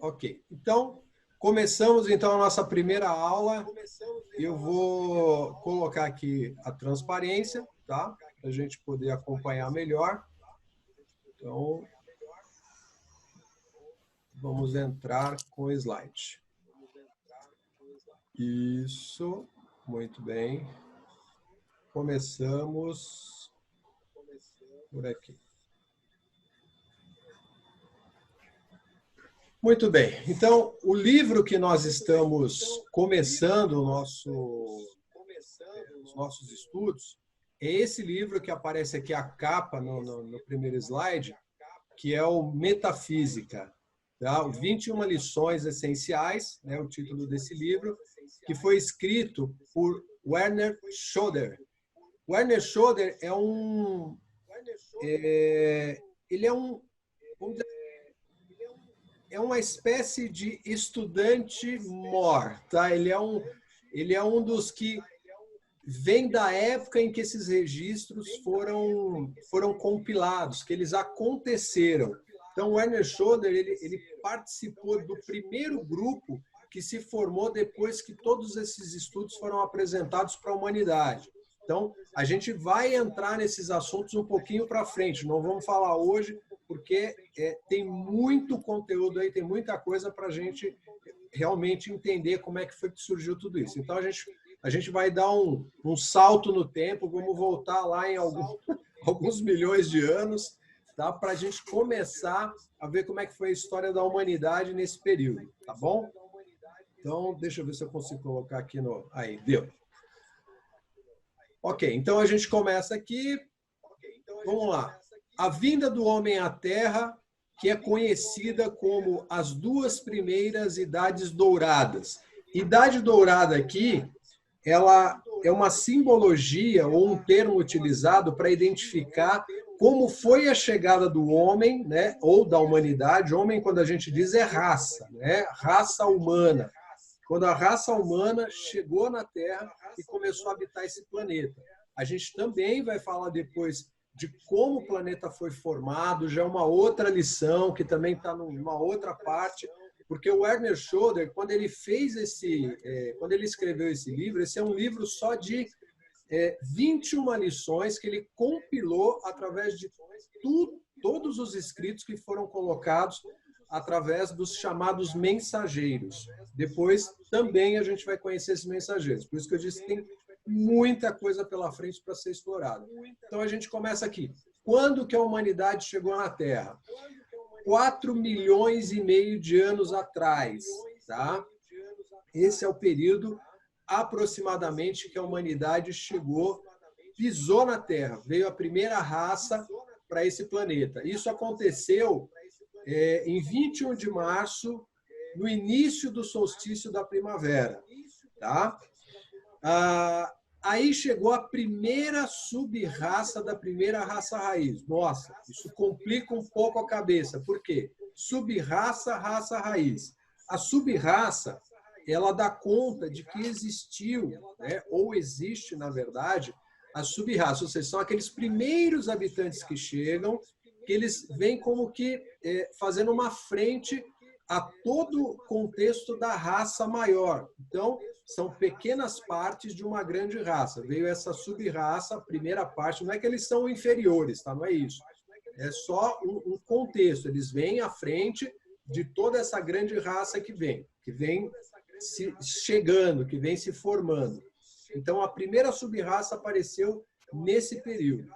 Ok. Então, começamos então a nossa primeira aula. Eu vou colocar aqui a transparência, tá? Para a gente poder acompanhar melhor. Então, vamos entrar com o slide. Isso, muito bem. Começamos por aqui. Muito bem. Então, o livro que nós estamos começando os nossos estudos é esse livro que aparece aqui, a capa no primeiro slide, que é o Metafísica, tá? 21 lições essenciais, né, o título desse livro, que foi escrito por Werner Schroeder. Werner Schroeder ele é um, vamos dizer, é uma espécie de estudante mor, tá? Ele é um dos que vem da época em que esses registros foram compilados, que eles aconteceram. Então, o Werner Schroeder, ele participou do primeiro grupo que se formou depois que todos esses estudos foram apresentados para a humanidade. Então, a gente vai entrar nesses assuntos um pouquinho para frente, não vamos falar hoje, porque tem muito conteúdo aí, tem muita coisa para a gente realmente entender como é que foi que surgiu tudo isso. Então, a gente vai dar um salto no tempo, vamos voltar lá em alguns milhões de anos, tá? Para a gente começar a ver como é que foi a história da humanidade nesse período, tá bom? Então, deixa eu ver se eu consigo colocar aqui no... Aí, deu. Ok, então a gente começa aqui. Vamos lá. A vinda do homem à Terra, que é conhecida como as duas primeiras idades douradas. Idade dourada aqui, ela é uma simbologia ou um termo utilizado para identificar como foi a chegada do homem, né, ou da humanidade. Homem, quando a gente diz, é raça, né, raça humana. Quando a raça humana chegou na Terra e começou a habitar esse planeta. A gente também vai falar depois de como o planeta foi formado, já é uma outra lição que também está numa outra parte, porque o Werner Schroeder, quando ele quando ele escreveu esse livro, esse é um livro só de 21 lições que ele compilou através de todos os escritos que foram colocados através dos chamados mensageiros. Depois também a gente vai conhecer esses mensageiros. Por isso que eu disse que tem muita coisa pela frente para ser explorada. Então a gente começa aqui. Quando que a humanidade chegou na Terra? 4 milhões e meio de anos atrás, tá? Esse é o período aproximadamente que a humanidade chegou, pisou na Terra, veio a primeira raça para esse planeta. Isso aconteceu em 21 de março, no início do solstício da primavera, tá? Aí chegou a primeira sub-raça da primeira raça raiz. Nossa, isso complica um pouco a cabeça. Por quê? Sub-raça, raça raiz. A sub-raça, ela dá conta de que existiu, né, ou existe, na verdade, a sub-raça. Ou seja, são aqueles primeiros habitantes que chegam, que eles vêm como que fazendo uma frente a todo o contexto da raça maior. Então, são pequenas partes de uma grande raça. Veio essa sub-raça, a primeira parte, não é que eles são inferiores, tá? Não é isso. É só um contexto. Eles vêm à frente de toda essa grande raça que vem se chegando, que vem se formando. Então, a primeira sub-raça apareceu nesse período.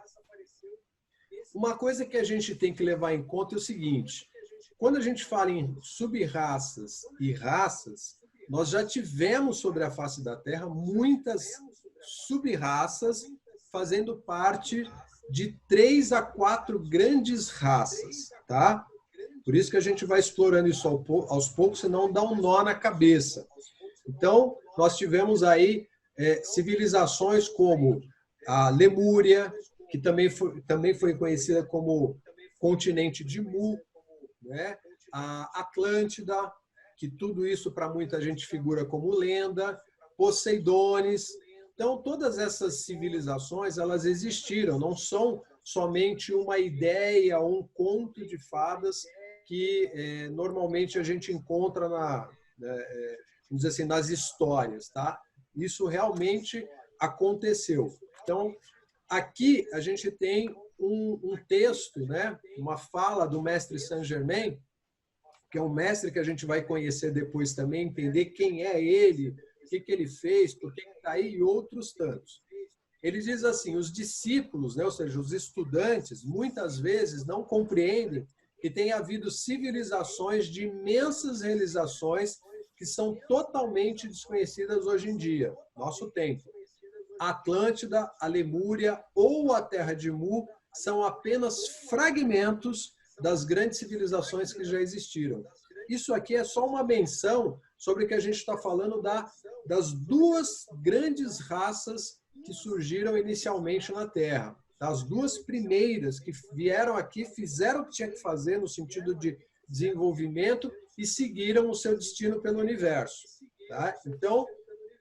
Uma coisa que a gente tem que levar em conta é o seguinte: quando a gente fala em sub-raças e raças, nós já tivemos sobre a face da Terra muitas sub-raças fazendo parte de 3 a 4 grandes raças, tá? Por isso que a gente vai explorando isso aos poucos, senão dá um nó na cabeça. Então, nós tivemos aí civilizações como a Lemúria, que também foi conhecida como continente de Mu, né? A Atlântida, que tudo isso para muita gente figura como lenda, Poseidones. Então, todas essas civilizações, elas existiram, não são somente uma ideia, um conto de fadas que normalmente a gente encontra vamos dizer assim, nas histórias, tá? Isso realmente aconteceu. Então, aqui a gente tem um texto, né? Uma fala do mestre Saint-Germain, que é um mestre que a gente vai conhecer depois também, entender quem é ele, o que ele fez, por que está aí, e outros tantos. Ele diz assim, os discípulos, né, ou seja, os estudantes, muitas vezes não compreendem que tem havido civilizações de imensas realizações que são totalmente desconhecidas hoje em dia, nosso tempo. A Atlântida, a Lemúria ou a Terra de Mu são apenas fragmentos das grandes civilizações que já existiram. Isso aqui é só uma menção sobre o que a gente está falando das duas grandes raças que surgiram inicialmente na Terra. As duas primeiras que vieram aqui, fizeram o que tinha que fazer no sentido de desenvolvimento e seguiram o seu destino pelo universo. Tá? Então,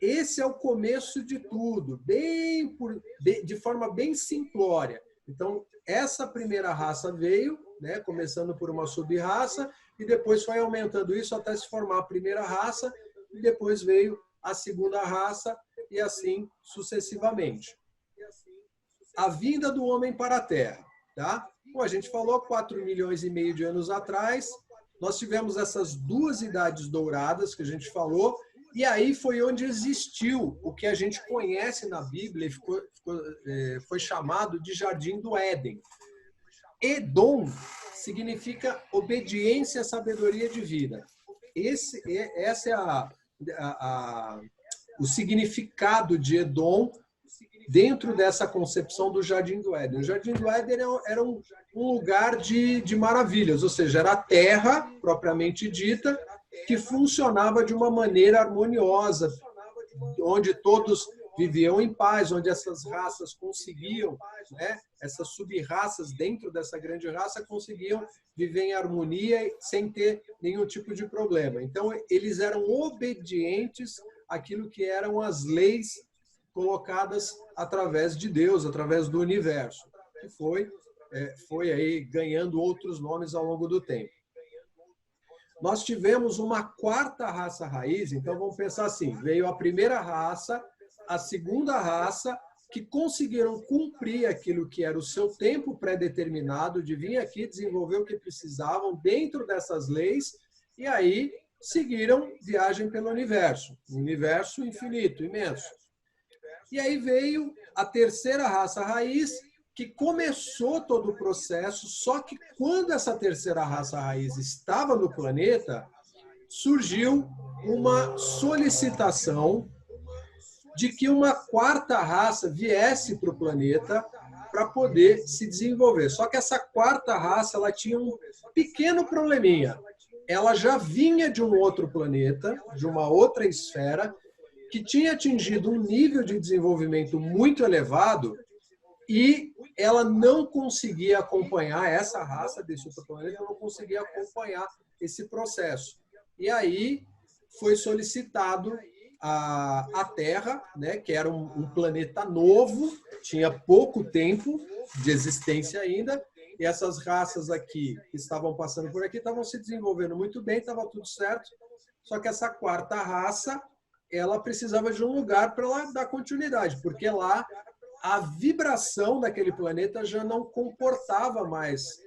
esse é o começo de tudo, de forma bem simplória. Então, essa primeira raça veio, né, começando por uma sub-raça, e depois foi aumentando isso até se formar a primeira raça, e depois veio a segunda raça, e assim sucessivamente. A vinda do homem para a Terra. Tá? Como a gente falou, 4,5 milhões de anos atrás, nós tivemos essas duas idades douradas que a gente falou, e aí foi onde existiu o que a gente conhece na Bíblia e foi chamado de Jardim do Éden. Edom significa obediência à sabedoria divina. Esse é o significado de Edom dentro dessa concepção do Jardim do Éden. O Jardim do Éden era um lugar de maravilhas, ou seja, era a terra, propriamente dita, que funcionava de uma maneira harmoniosa, onde todos viviam em paz, onde essas raças conseguiam, né, essas sub-raças dentro dessa grande raça conseguiam viver em harmonia sem ter nenhum tipo de problema. Então, eles eram obedientes àquilo que eram as leis colocadas através de Deus, através do universo, que foi aí ganhando outros nomes ao longo do tempo. Nós tivemos uma quarta raça raiz, então vamos pensar assim, veio a primeira raça, a segunda raça, que conseguiram cumprir aquilo que era o seu tempo pré-determinado, de vir aqui desenvolver o que precisavam dentro dessas leis, e aí seguiram viagem pelo universo, um universo infinito, imenso. E aí veio a terceira raça raiz, que começou todo o processo, só que quando essa terceira raça raiz estava no planeta, surgiu uma solicitação de que uma quarta raça viesse para o planeta para poder se desenvolver. Só que essa quarta raça ela tinha um pequeno probleminha. Ela já vinha de um outro planeta, de uma outra esfera, que tinha atingido um nível de desenvolvimento muito elevado e ela não conseguia acompanhar, essa raça desse outro planeta não conseguia acompanhar esse processo. E aí foi solicitado a Terra, né, que era um planeta novo, tinha pouco tempo de existência ainda, e essas raças aqui que estavam passando por aqui estavam se desenvolvendo muito bem, estava tudo certo, só que essa quarta raça ela precisava de um lugar para ela dar continuidade, porque lá a vibração daquele planeta já não comportava mais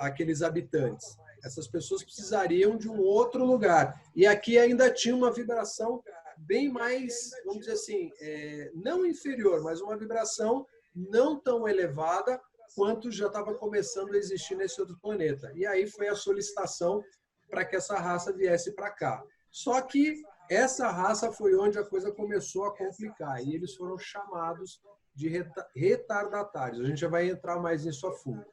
aqueles habitantes. Essas pessoas precisariam de um outro lugar. E aqui ainda tinha uma vibração bem mais, vamos dizer assim, não inferior, mas uma vibração não tão elevada quanto já estava começando a existir nesse outro planeta. E aí foi a solicitação para que essa raça viesse para cá. Só que essa raça foi onde a coisa começou a complicar e eles foram chamados de retardatários. A gente já vai entrar mais nisso a fundo.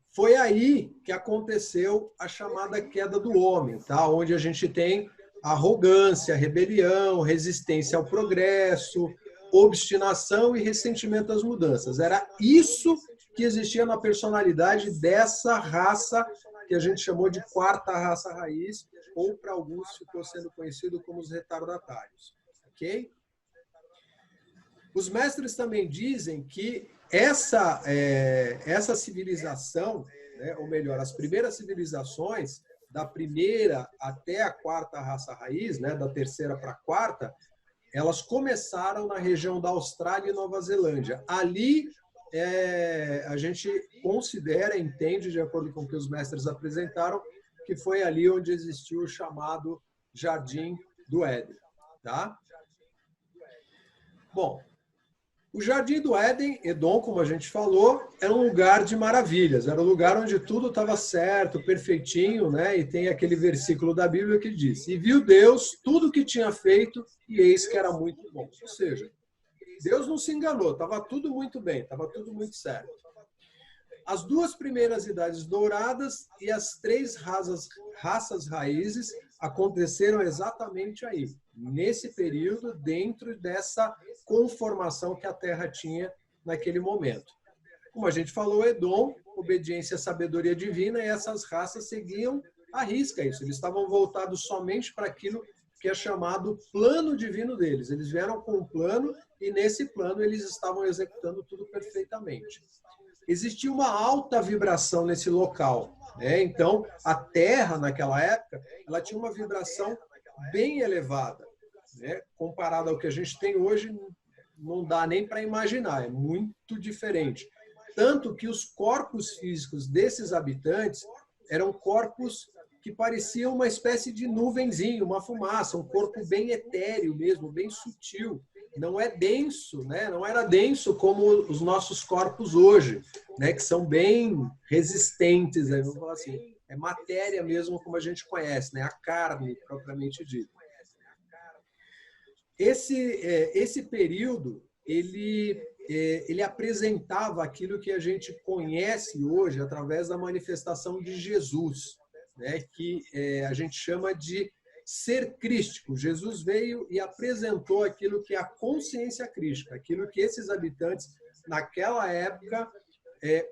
Foi aí que aconteceu a chamada queda do homem, tá? Onde a gente tem arrogância, rebelião, resistência ao progresso, obstinação e ressentimento às mudanças. Era isso que existia na personalidade dessa raça que a gente chamou de quarta raça raiz, ou para alguns ficou sendo conhecido como os retardatários. Ok? Os mestres também dizem que essa civilização, né? Ou melhor, as primeiras civilizações, da primeira até a quarta raça raiz, né? Da terceira para a quarta, elas começaram na região da Austrália e Nova Zelândia. Ali, a gente considera, entende, de acordo com o que os mestres apresentaram, que foi ali onde existiu o chamado Jardim do Éden. Tá? Bom, o Jardim do Éden, Edom, como a gente falou, era um lugar de maravilhas, era um lugar onde tudo estava certo, perfeitinho, né? E tem aquele versículo da Bíblia que diz: e viu Deus tudo o que tinha feito, e eis que era muito bom. Ou seja, Deus não se enganou, estava tudo muito bem, estava tudo muito certo. As duas primeiras idades douradas e as três raças raízes aconteceram exatamente aí, nesse período, dentro dessa conformação que a Terra tinha naquele momento. Como a gente falou, Edom, obediência à sabedoria divina, e essas raças seguiam à risca isso. Eles estavam voltados somente para aquilo que é chamado plano divino deles. Eles vieram com um plano e, nesse plano, eles estavam executando tudo perfeitamente. Existia uma alta vibração nesse local, né? Então, a Terra, naquela época, ela tinha uma vibração bem elevada, né? Comparado ao que a gente tem hoje, não dá nem para imaginar, é muito diferente. Tanto que os corpos físicos desses habitantes eram corpos que pareciam uma espécie de nuvenzinho, uma fumaça, um corpo bem etéreo mesmo, bem sutil. Não é denso, né? Não era denso como os nossos corpos hoje, né? Que são bem resistentes, né? Vamos falar assim, é matéria mesmo como a gente conhece, né? A carne propriamente dita. Esse período ele apresentava aquilo que a gente conhece hoje através da manifestação de Jesus, né? Que a gente chama de ser crístico. Jesus veio e apresentou aquilo que é a consciência crística, aquilo que esses habitantes, naquela época,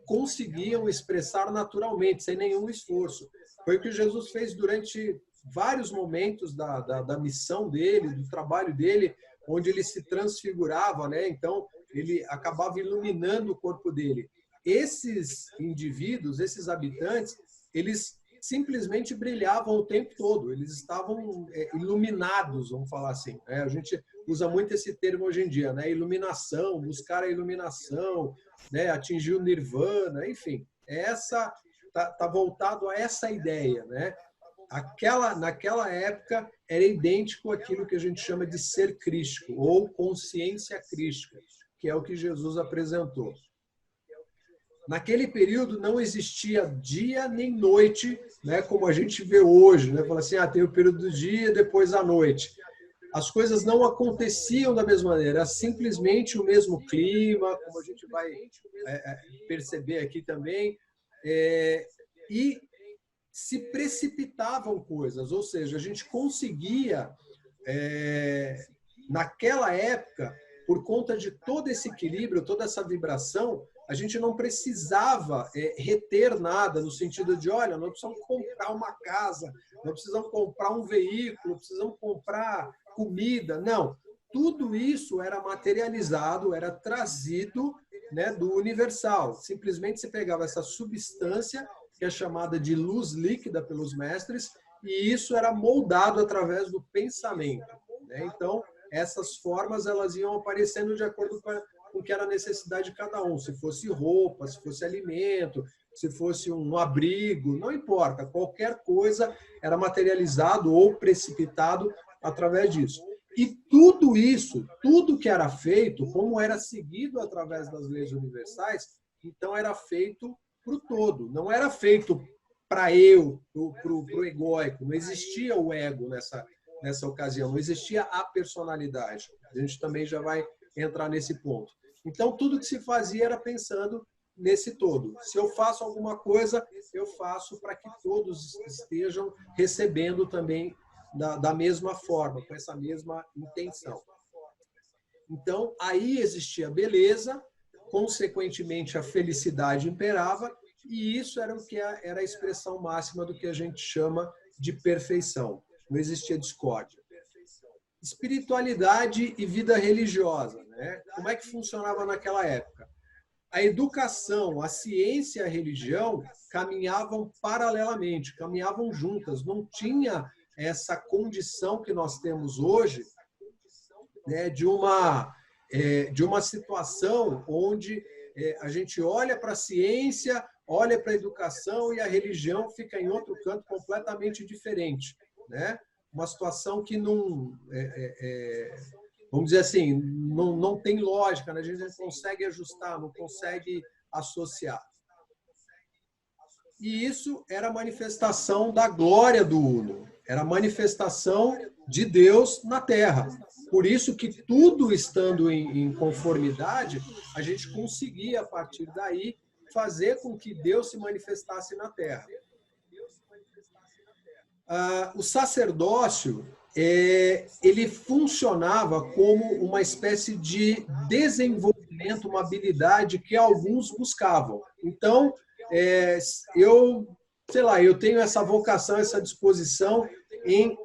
conseguiam expressar naturalmente, sem nenhum esforço. Foi o que Jesus fez durante vários momentos da missão dele, do trabalho dele, onde ele se transfigurava, né? Então, ele acabava iluminando o corpo dele. Esses indivíduos, esses habitantes, eles simplesmente brilhavam o tempo todo, eles estavam iluminados, vamos falar assim. A gente usa muito esse termo hoje em dia, né? Iluminação, buscar a iluminação, né? Atingir o nirvana, enfim. Tá voltado a essa ideia, né? Naquela época era idêntico àquilo que a gente chama de ser crístico ou consciência crística, que é o que Jesus apresentou. Naquele período não existia dia nem noite, né, como a gente vê hoje, né? Fala assim, tem o período do dia, depois a noite. As coisas não aconteciam da mesma maneira, era simplesmente o mesmo clima, como a gente vai perceber aqui também, e se precipitavam coisas, ou seja, a gente conseguia, naquela época, por conta de todo esse equilíbrio, toda essa vibração, a gente não precisava reter nada, no sentido de, olha, nós precisamos comprar uma casa, nós precisamos comprar um veículo, precisamos comprar comida. Não, tudo isso era materializado, era trazido, né, do universal. Simplesmente você pegava essa substância, que é chamada de luz líquida pelos mestres, e isso era moldado através do pensamento, né? Então, essas formas elas iam aparecendo de acordo com o que era a necessidade de cada um. Se fosse roupa, se fosse alimento, se fosse um abrigo, não importa. Qualquer coisa era materializado ou precipitado através disso. E tudo isso, tudo que era feito, como era seguido através das leis universais, então era feito para o todo. Não era feito para eu, para o egóico. Não existia o ego nessa ocasião, não existia a personalidade. A gente também já vai entrar nesse ponto. Então, tudo que se fazia era pensando nesse todo. Se eu faço alguma coisa, eu faço para que todos estejam recebendo também da mesma forma, com essa mesma intenção. Então, aí existia a beleza, consequentemente a felicidade imperava, e isso era o que era a expressão máxima do que a gente chama de perfeição. Não existia discórdia. Espiritualidade e vida religiosa, né? Como é que funcionava naquela época? a educação, a ciência e a religião caminhavam paralelamente, caminhavam juntas. Não tinha essa condição que nós temos hoje, né, de uma situação onde a gente olha para a ciência, olha para a educação e a religião fica em outro canto completamente diferente, né? Uma situação que não, vamos dizer assim, não tem lógica, né? A gente não consegue ajustar, não consegue associar. E isso era a manifestação da glória do Uno, era a manifestação de Deus na Terra. Por isso que tudo estando em conformidade, a gente conseguia, a partir daí, fazer com que Deus se manifestasse na Terra. O sacerdócio, ele funcionava como uma espécie de desenvolvimento, uma habilidade que alguns buscavam. Então, eu tenho essa vocação, essa disposição em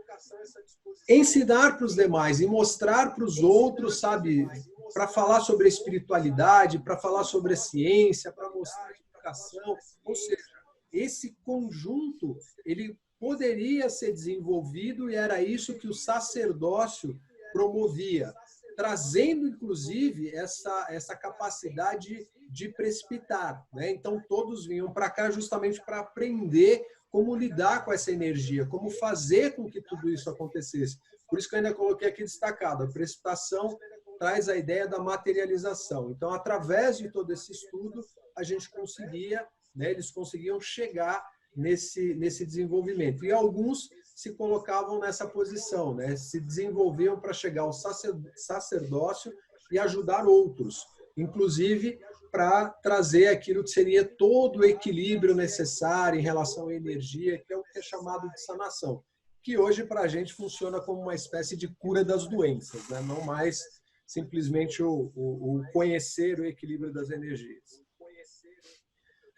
ensinar para os demais, em mostrar para os outros, sabe, para falar sobre a espiritualidade, para falar sobre a ciência, para mostrar a educação, ou seja, esse conjunto, ele poderia ser desenvolvido e era isso que o sacerdócio promovia, trazendo, inclusive, essa capacidade de precipitar, né? Então, todos vinham para cá justamente para aprender como lidar com essa energia, como fazer com que tudo isso acontecesse. Por isso que eu ainda coloquei aqui destacado, a precipitação traz a ideia da materialização. Então, através de todo esse estudo, a gente conseguia, né, eles conseguiam chegar nesse desenvolvimento. E alguns se colocavam nessa posição, né, se desenvolviam para chegar ao sacerdócio e ajudar outros, inclusive para trazer aquilo que seria todo o equilíbrio necessário em relação à energia, que é o que é chamado de sanação, que hoje para a gente funciona como uma espécie de cura das doenças, né? Não mais simplesmente o conhecer o equilíbrio das energias.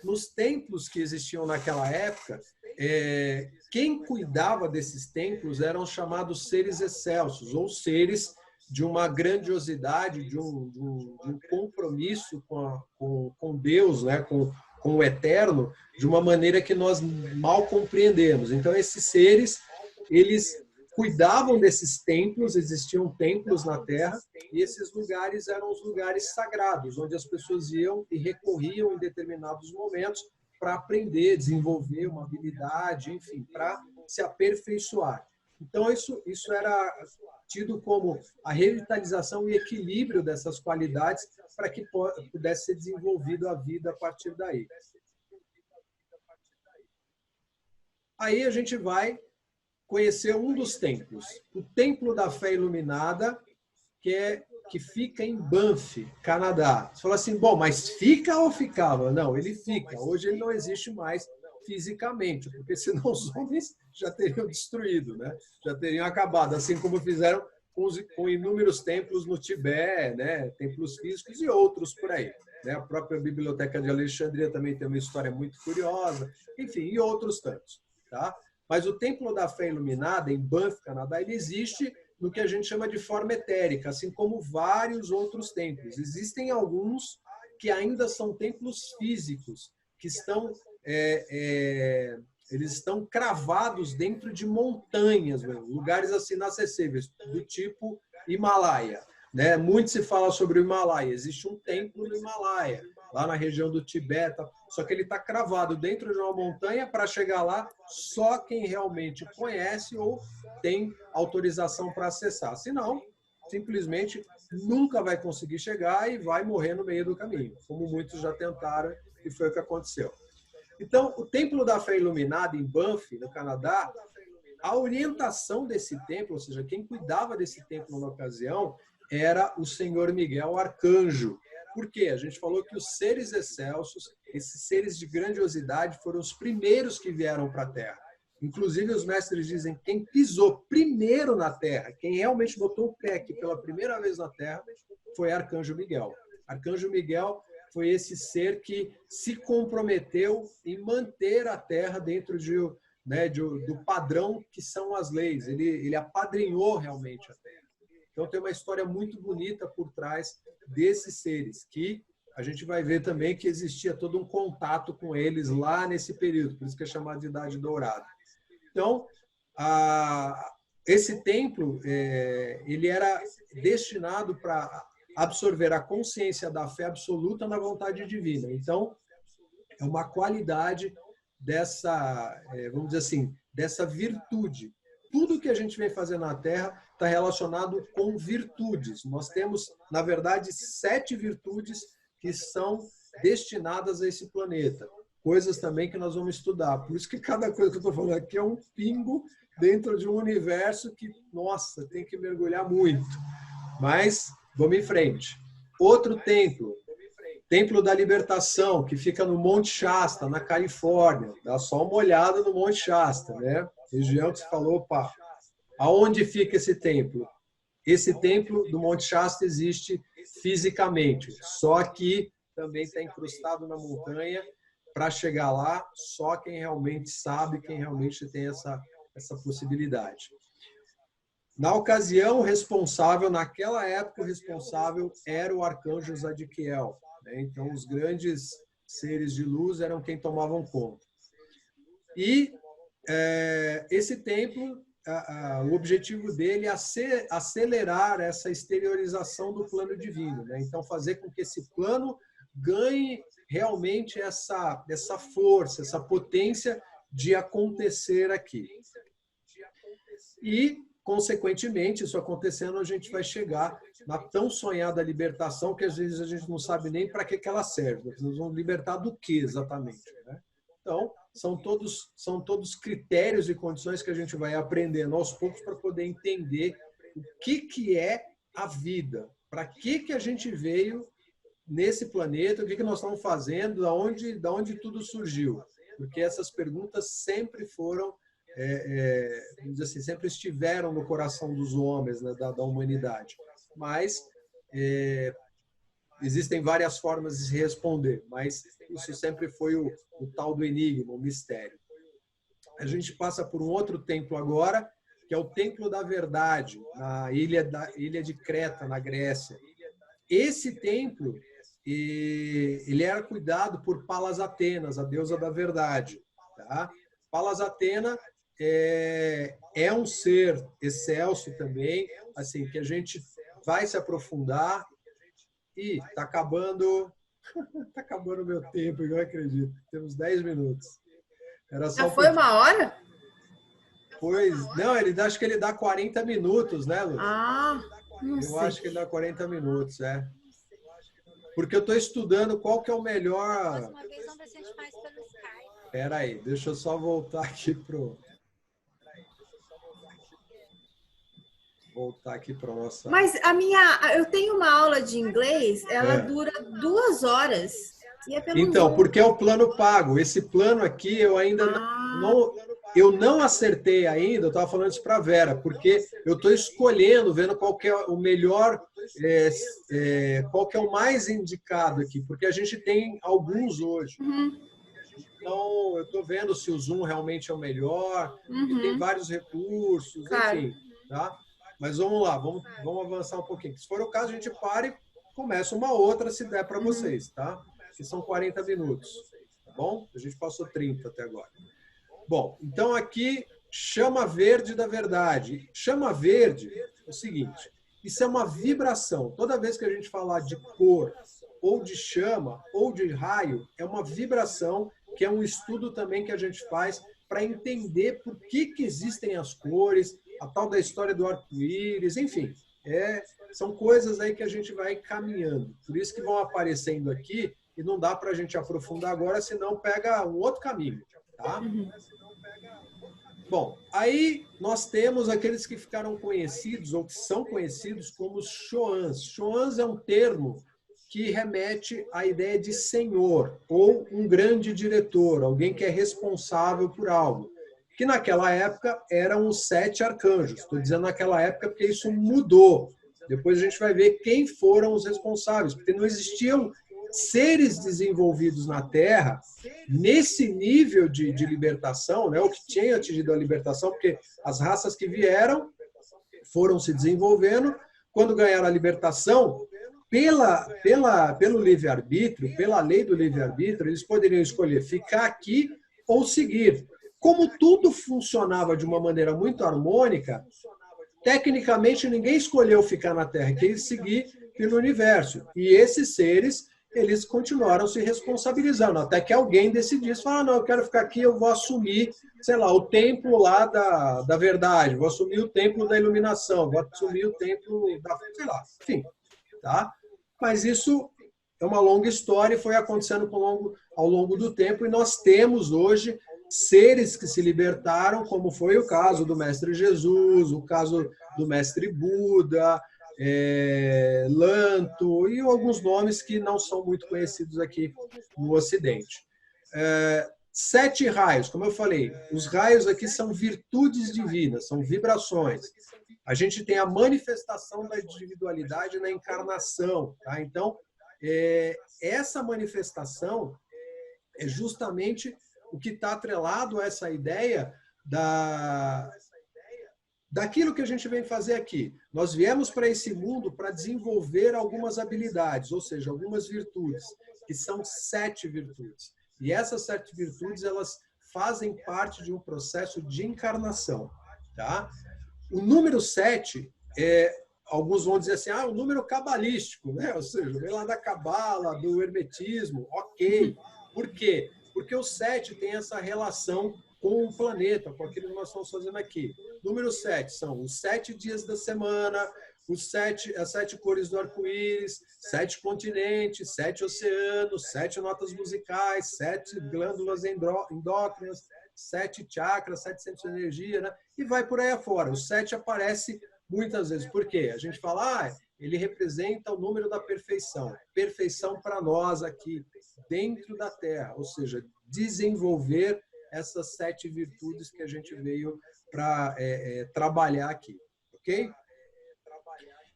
Nos templos que existiam naquela época, quem cuidava desses templos eram os chamados seres excelsos, ou seres de uma grandiosidade, de um compromisso com Deus, né? com o eterno, de uma maneira que nós mal compreendemos. Então, esses seres, eles cuidavam desses templos, existiam templos na Terra, e esses lugares eram os lugares sagrados, onde as pessoas iam e recorriam em determinados momentos para aprender, desenvolver uma habilidade, enfim, para se aperfeiçoar. Então, isso era tido como a revitalização e equilíbrio dessas qualidades para que pudesse ser desenvolvida a vida a partir daí. Aí a gente vai conhecer um dos templos, o Templo da Fé Iluminada, que fica em Banff, Canadá. Você fala assim, bom, mas fica ou ficava? Não, ele fica. Hoje ele não existe mais fisicamente, porque senão os homens já teriam destruído, né? Já teriam acabado, assim como fizeram com inúmeros templos no Tibete, né? Templos físicos e outros por aí. Né? A própria Biblioteca de Alexandria também tem uma história muito curiosa, enfim, e outros tantos. Tá? Mas o Templo da Fé Iluminada, em Banff, Canadá, ele existe no que a gente chama de forma etérica, assim como vários outros templos. Existem alguns que ainda são templos físicos, que eles estão cravados dentro de montanhas, lugares assim inacessíveis, do tipo Himalaia. Né? Muito se fala sobre o Himalaia. Existe um templo no Himalaia, lá na região do Tibete, só que ele está cravado dentro de uma montanha. Para chegar lá, só quem realmente conhece ou tem autorização para acessar. Senão, simplesmente nunca vai conseguir chegar e vai morrer no meio do caminho, como muitos já tentaram e foi o que aconteceu. Então, o Templo da Fé Iluminada, em Banff, no Canadá, a orientação desse templo, ou seja, quem cuidava desse templo na ocasião, era o Senhor Miguel, o arcanjo. Por quê? A gente falou que os seres excelsos, esses seres de grandiosidade, foram os primeiros que vieram para a Terra. Inclusive, os mestres dizem que quem pisou primeiro na Terra, quem realmente botou o pé aqui pela primeira vez na Terra, foi Arcanjo Miguel. Arcanjo Miguel foi esse ser que se comprometeu em manter a Terra dentro do padrão que são as leis. Ele apadrinhou realmente a Terra. Então, tem uma história muito bonita por trás desses seres que a gente vai ver também que existia todo um contato com eles lá nesse período, por isso que é chamado de Idade Dourada. Então, esse templo ele era destinado para absorver a consciência da fé absoluta na vontade divina. Então, é uma qualidade dessa, vamos dizer assim, dessa virtude. Tudo que a gente vem fazer na Terra está relacionado com virtudes. Nós temos, na verdade, 7 virtudes que são destinadas a esse planeta. Coisas também que nós vamos estudar. Por isso que cada coisa que eu estou falando aqui é um pingo dentro de um universo que, nossa, tem que mergulhar muito. Mas vamos em frente. Outro templo, Templo da Libertação, que fica no Monte Shasta, na Califórnia. Dá só uma olhada no Monte Shasta, né? Região que você falou, opa, aonde fica esse templo? Esse templo do Monte Shasta existe fisicamente, só que também está incrustado na montanha. Para chegar lá, só quem realmente sabe, quem realmente tem essa possibilidade. Na ocasião, responsável, naquela época, o responsável era o arcanjo Zadkiel. Né? Então, os grandes seres de luz eram quem tomavam conta. E esse templo, o objetivo dele é acelerar essa exteriorização do plano divino. Né? Então, fazer com que esse plano ganhe realmente essa força, essa potência de acontecer aqui. E, consequentemente, isso acontecendo, a gente vai chegar na tão sonhada libertação que às vezes a gente não sabe nem para que ela serve. Nós vamos libertar do que exatamente? Né? Então, são todos critérios e condições que a gente vai aprendendo aos poucos para poder entender o que é a vida, para que a gente veio nesse planeta, o que nós estamos fazendo, da onde tudo surgiu. Porque essas perguntas sempre foram, vamos dizer assim, sempre estiveram no coração dos homens, né, da humanidade. Mas existem várias formas de se responder, mas isso sempre foi o tal do enigma, o mistério. A gente passa por um outro templo agora, que é o Templo da Verdade, na ilha de Creta, na Grécia. Esse templo, ele era cuidado por Palas Atenas, a deusa da verdade. Tá? Palas Atena é um ser excelso também, assim, que a gente vai se aprofundar. E está acabando o meu tempo, eu acredito. Temos 10 minutos. Era só já foi uma hora? Pois, não, acho que ele dá 40 minutos, né, Lu? Não sei. Eu acho que ele dá 40 minutos, Porque eu estou estudando qual que é o melhor... Próxima vez vamos ver se a gente faz pelo Skype. Espera aí, deixa eu só voltar aqui para nossa... Mas eu tenho uma aula de inglês, ela dura 2 horas. E é pelo Então, Zoom. porque é o plano pago. Esse plano aqui eu ainda não acertei ainda, eu estava falando isso para a Vera, porque eu estou escolhendo, vendo qual que é o melhor, qual que é o mais indicado aqui, porque a gente tem alguns hoje. Então, eu estou vendo se o Zoom realmente é o melhor, e tem vários recursos, enfim. Tá? Mas vamos lá, vamos avançar um pouquinho. Se for o caso, a gente para e começa uma outra, se der para vocês, tá? Que são 40 minutos, tá bom? A gente passou 30 até agora. Bom, então aqui, chama verde da verdade. Chama verde é o seguinte, isso é uma vibração. Toda vez que a gente falar de cor, ou de chama, ou de raio, é uma vibração, que é um estudo também que a gente faz para entender por que existem as cores, a tal da história do arco-íris, enfim. São coisas aí que a gente vai caminhando. Por isso que vão aparecendo aqui, e não dá para a gente aprofundar agora, senão pega um outro caminho. Tá? Bom, aí nós temos aqueles que ficaram conhecidos, ou que são conhecidos como os Choans. Choans é um termo que remete à ideia de senhor, ou um grande diretor, alguém que é responsável por algo. Que naquela época eram os 7 arcanjos. Estou dizendo naquela época porque isso mudou. Depois a gente vai ver quem foram os responsáveis, porque não existiam seres desenvolvidos na Terra nesse nível de libertação, né, o que tinha atingido a libertação, porque as raças que vieram foram se desenvolvendo. Quando ganharam a libertação, pelo livre-arbítrio, pela lei do livre-arbítrio, eles poderiam escolher ficar aqui ou seguir. Como tudo funcionava de uma maneira muito harmônica, tecnicamente ninguém escolheu ficar na Terra, quem seguir pelo universo. E esses seres, eles continuaram se responsabilizando, até que alguém decidisse, falar, não, eu quero ficar aqui, eu vou assumir, sei lá, o templo lá da verdade, vou assumir o templo da iluminação, vou assumir o templo da, sei lá, enfim, tá? Mas isso é uma longa história e foi acontecendo ao longo do tempo, e nós temos hoje seres que se libertaram, como foi o caso do Mestre Jesus, o caso do Mestre Buda, Lanto e alguns nomes que não são muito conhecidos aqui no Ocidente. 7 raios, como eu falei, os raios aqui são virtudes divinas, são vibrações. A gente tem a manifestação da individualidade na encarnação, tá? Então, essa manifestação é justamente o que está atrelado a essa ideia daquilo que a gente vem fazer aqui. Nós viemos para esse mundo para desenvolver algumas habilidades, ou seja, algumas virtudes, que são 7 virtudes. E essas 7 virtudes, elas fazem parte de um processo de encarnação. Tá? O número 7, alguns vão dizer assim, o número cabalístico, né? Ou seja, vem lá da cabala, do hermetismo, ok. Por quê? Porque o 7 tem essa relação com o planeta, com aquilo que nós estamos fazendo aqui. Número 7 são os 7 dias da semana, as 7 cores do arco-íris, 7 continentes, 7 oceanos, 7 notas musicais, 7 glândulas endócrinas, 7 chakras, 7 centros de energia, né? E vai por aí afora. O 7 aparece muitas vezes. Por quê? A gente fala, ele representa o número da perfeição. Perfeição para nós aqui, dentro da Terra. Ou seja, desenvolver essas 7 virtudes que a gente veio para trabalhar aqui. Ok?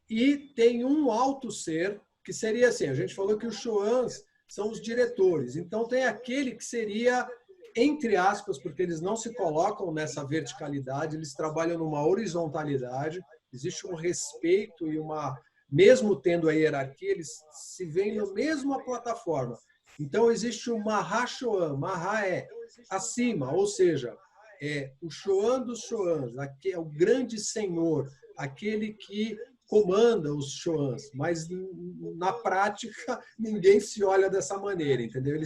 E tem um alto ser, que seria assim, a gente falou que os Choans são os diretores. Então, tem aquele que seria, entre aspas, porque eles não se colocam nessa verticalidade, eles trabalham numa horizontalidade, existe um respeito e mesmo tendo a hierarquia, eles se veem na mesma plataforma. Então, existe o Mahachoan. Maha é acima, ou seja, o Choan dos Choans, é o grande senhor, aquele que comanda os Choans, mas na prática ninguém se olha dessa maneira, entendeu?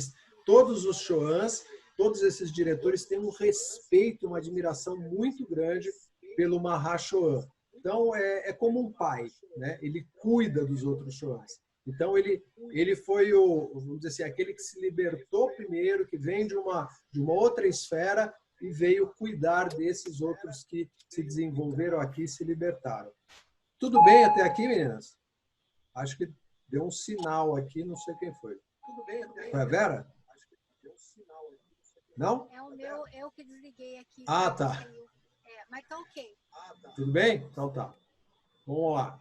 Todos os Choans, todos esses diretores têm um respeito, uma admiração muito grande pelo Mahachoan. Então, é como um pai, né? Ele cuida dos outros Choans. Então, ele foi vamos dizer assim, aquele que se libertou primeiro, que vem de uma outra esfera e veio cuidar desses outros que se desenvolveram aqui e se libertaram. Tudo bem até aqui, meninas? Acho que deu um sinal aqui, não sei quem foi. Tudo bem até aqui? Foi a Vera? Acho que deu um sinal aqui. Não? É o meu, eu que desliguei aqui. Tá. Mas tá ok. Tudo bem? Então tá. Vamos lá.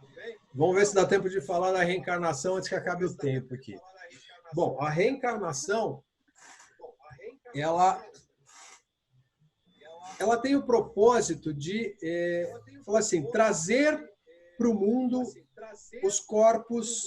Vamos ver se dá tempo de falar da reencarnação antes que acabe o tempo aqui. Bom, a reencarnação, ela tem o propósito de falar assim, trazer para o mundo os corpos,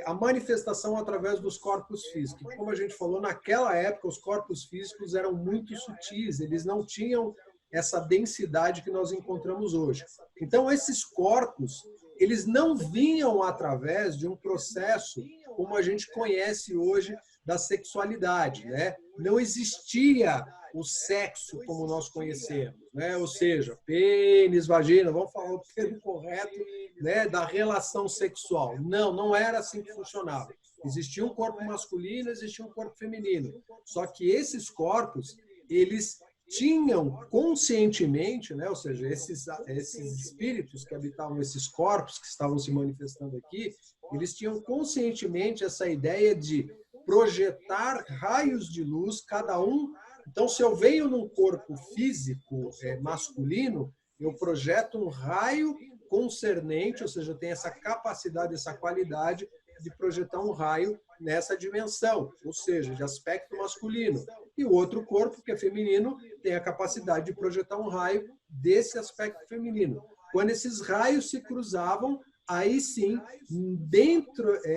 a manifestação através dos corpos físicos. Como a gente falou, naquela época os corpos físicos eram muito sutis, eles não tinham essa densidade que nós encontramos hoje. Então, esses corpos, eles não vinham através de um processo como a gente conhece hoje da sexualidade, né? Não existia o sexo como nós conhecemos, né? Ou seja, pênis, vagina, vamos falar o termo correto, né? Da relação sexual. Não era assim que funcionava. Existia um corpo masculino, existia um corpo feminino. Só que esses corpos, eles tinham conscientemente, né? Ou seja, esses espíritos que habitavam esses corpos que estavam se manifestando aqui, eles tinham conscientemente essa ideia de projetar raios de luz, cada um. Então, se eu venho num corpo físico masculino, eu projeto um raio concernente, ou seja, eu tenho essa capacidade, essa qualidade de projetar um raio nessa dimensão, ou seja, de aspecto masculino. E o outro corpo, que é feminino, tem a capacidade de projetar um raio desse aspecto feminino. Quando esses raios se cruzavam, aí sim,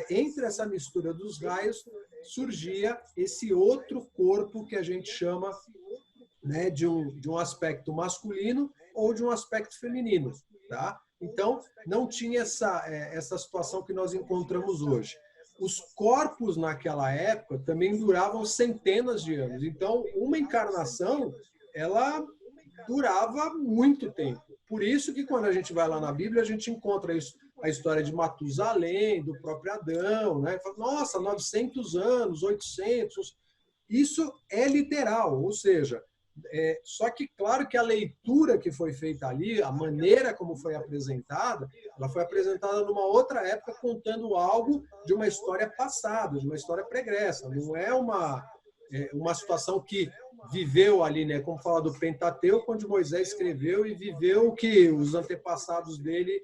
entre essa mistura dos raios, surgia esse outro corpo que a gente chama, né, de um aspecto masculino ou de um aspecto feminino. Tá? Então, não tinha essa situação que nós encontramos hoje. Os corpos naquela época também duravam centenas de anos. Então, uma encarnação, ela durava muito tempo. Por isso que quando a gente vai lá na Bíblia, a gente encontra isso, a história de Matusalém, do próprio Adão, né? Nossa, 900 anos, 800. Isso é literal, ou seja, só que claro que a leitura que foi feita ali, a maneira como foi apresentada, ela foi apresentada numa outra época contando algo de uma história passada, de uma história pregressa. Não é uma situação que viveu ali, né, como fala do Pentateuco, onde Moisés escreveu e viveu o que os antepassados dele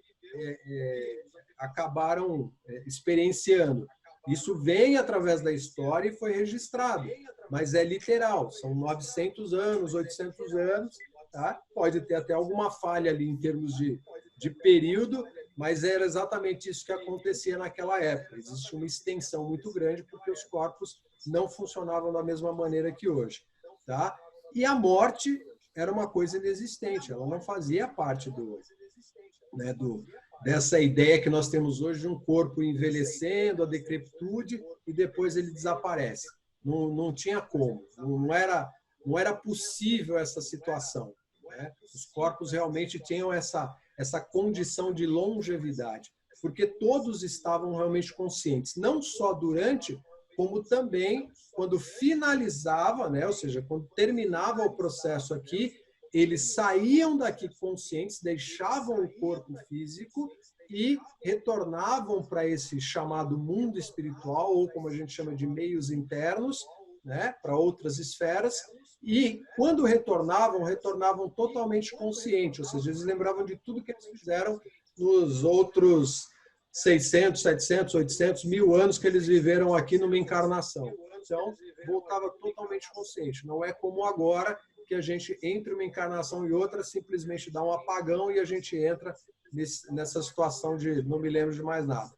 acabaram experienciando. Isso vem através da história e foi registrado, mas é literal, são 900 anos, 800 anos, tá? Pode ter até alguma falha ali em termos de período, mas era exatamente isso que acontecia naquela época. Existia uma extensão muito grande porque os corpos não funcionavam da mesma maneira que hoje. Tá? E a morte era uma coisa inexistente, ela não fazia parte dessa ideia que nós temos hoje de um corpo envelhecendo, a decrepitude, e depois ele desaparece. Não tinha como, não era possível essa situação. Né? Os corpos realmente tinham essa condição de longevidade, porque todos estavam realmente conscientes, não só durante, como também quando finalizava, né? Ou seja, quando terminava o processo aqui, eles saíam daqui conscientes, deixavam o corpo físico e retornavam para esse chamado mundo espiritual, ou como a gente chama de meios internos, né? Para outras esferas, e quando retornavam totalmente conscientes, ou seja, eles lembravam de tudo que eles fizeram nos outros 600, 700, 800, 1000 anos que eles viveram aqui numa encarnação. Então, voltava totalmente consciente. Não é como agora, que a gente, entre uma encarnação e outra, simplesmente dá um apagão e a gente entra nessa situação de não me lembro de mais nada.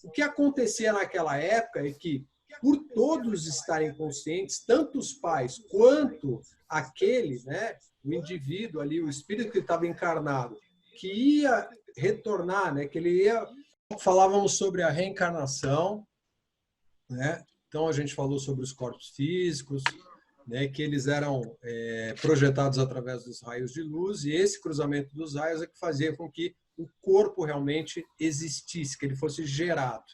O que acontecia naquela época é que, por todos estarem conscientes, tanto os pais quanto aquele, né, o indivíduo ali, o espírito que estava encarnado, que ia retornar, né, que ele ia... Falávamos sobre a reencarnação, né? Então a gente falou sobre os corpos físicos, né, que eles eram projetados através dos raios de luz, e esse cruzamento dos raios é que fazia com que o corpo realmente existisse, que ele fosse gerado.